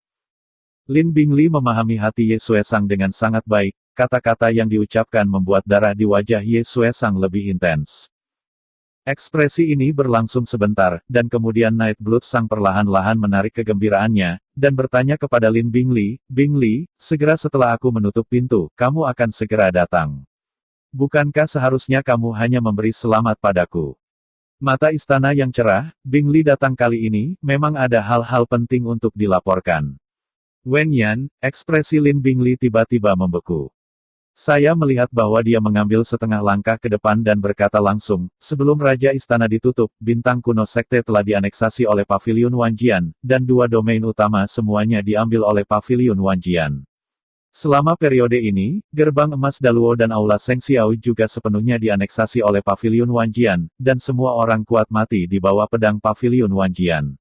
Lin Bingli memahami hati Ye Xuesang dengan sangat baik. Kata-kata yang diucapkan membuat darah di wajah Ye Xuesang lebih intens. Ekspresi ini berlangsung sebentar, dan kemudian Night Blood Sang perlahan-lahan menarik kegembiraannya, dan bertanya kepada Lin Bingli, "Bingli, segera setelah aku menutup pintu, kamu akan segera datang. Bukankah seharusnya kamu hanya memberi selamat padaku?" Mata istana yang cerah, Bingli datang kali ini, memang ada hal-hal penting untuk dilaporkan. Wen Yan, ekspresi Lin Bingli tiba-tiba membeku. Saya melihat bahwa dia mengambil setengah langkah ke depan dan berkata langsung, "Sebelum Raja Istana ditutup, bintang kuno sekte telah dianeksasi oleh Paviliun Wanjian, dan 2 domain utama semuanya diambil oleh Paviliun Wanjian. Selama periode ini, Gerbang Emas Daluo dan Aula Seng Xiao juga sepenuhnya dianeksasi oleh Paviliun Wanjian, dan semua orang kuat mati di bawah pedang Paviliun Wanjian."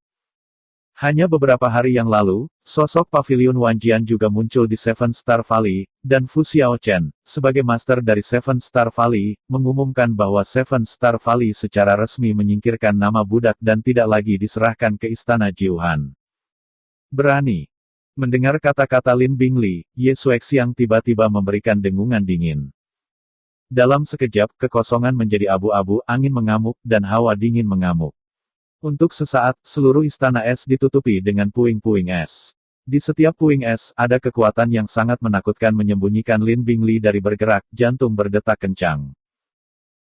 Hanya beberapa hari yang lalu, sosok Paviliun Wanjian juga muncul di Seven Star Valley, dan Fu Xiaochen, sebagai master dari Seven Star Valley, mengumumkan bahwa Seven Star Valley secara resmi menyingkirkan nama budak dan tidak lagi diserahkan ke Istana Jiuhan. Berani. Mendengar kata-kata Lin Bingli, Ye Xuexiang tiba-tiba memberikan dengungan dingin. Dalam sekejap, kekosongan menjadi abu-abu, angin mengamuk, dan hawa dingin mengamuk. Untuk sesaat, seluruh istana es ditutupi dengan puing-puing es. Di setiap puing es, ada kekuatan yang sangat menakutkan menyembunyikan Lin Bingli dari bergerak, jantung berdetak kencang.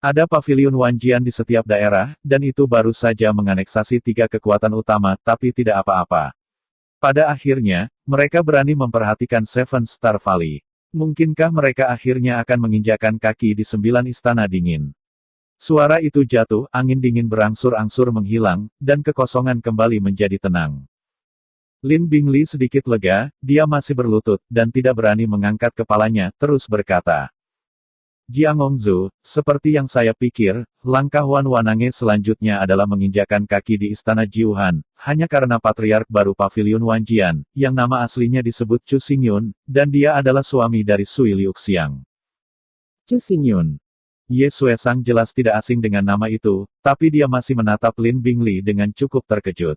Ada Paviliun Wanjian di setiap daerah, dan itu baru saja menganeksasi 3 kekuatan utama, tapi tidak apa-apa. Pada akhirnya, mereka berani memperhatikan Seven Star Valley. Mungkinkah mereka akhirnya akan menginjakan kaki di 9 istana dingin? Suara itu jatuh, angin dingin berangsur-angsur menghilang, dan kekosongan kembali menjadi tenang. Lin Bingli sedikit lega, dia masih berlutut, dan tidak berani mengangkat kepalanya, terus berkata, "Jiangongzu, seperti yang saya pikir, langkah Wan Wanange selanjutnya adalah menginjakan kaki di Istana Jiuhan, hanya karena Patriark baru Paviliun Wanjian, yang nama aslinya disebut Chu Xingyun, dan dia adalah suami dari Sui Liuxiang." Chu Xingyun. Ye Xuesang jelas tidak asing dengan nama itu, tapi dia masih menatap Lin Bingli dengan cukup terkejut.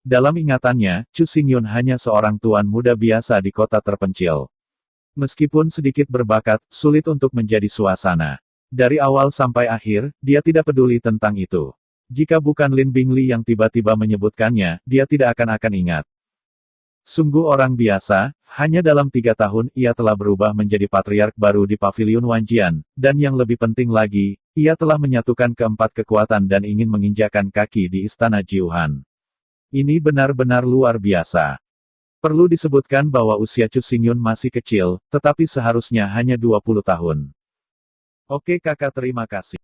Dalam ingatannya, Chu Xingyun hanya seorang tuan muda biasa di kota terpencil. Meskipun sedikit berbakat, sulit untuk menjadi suasana. Dari awal sampai akhir, dia tidak peduli tentang itu. Jika bukan Lin Bingli yang tiba-tiba menyebutkannya, dia tidak akan ingat. Sungguh orang biasa, hanya dalam 3 tahun ia telah berubah menjadi patriark baru di Paviliun Wanjian, dan yang lebih penting lagi, ia telah menyatukan keempat kekuatan dan ingin menginjakan kaki di Istana Jiuhan. Ini benar-benar luar biasa. Perlu disebutkan bahwa usia Chu Xingyun masih kecil, tetapi seharusnya hanya 20 tahun. Oke kakak, terima kasih.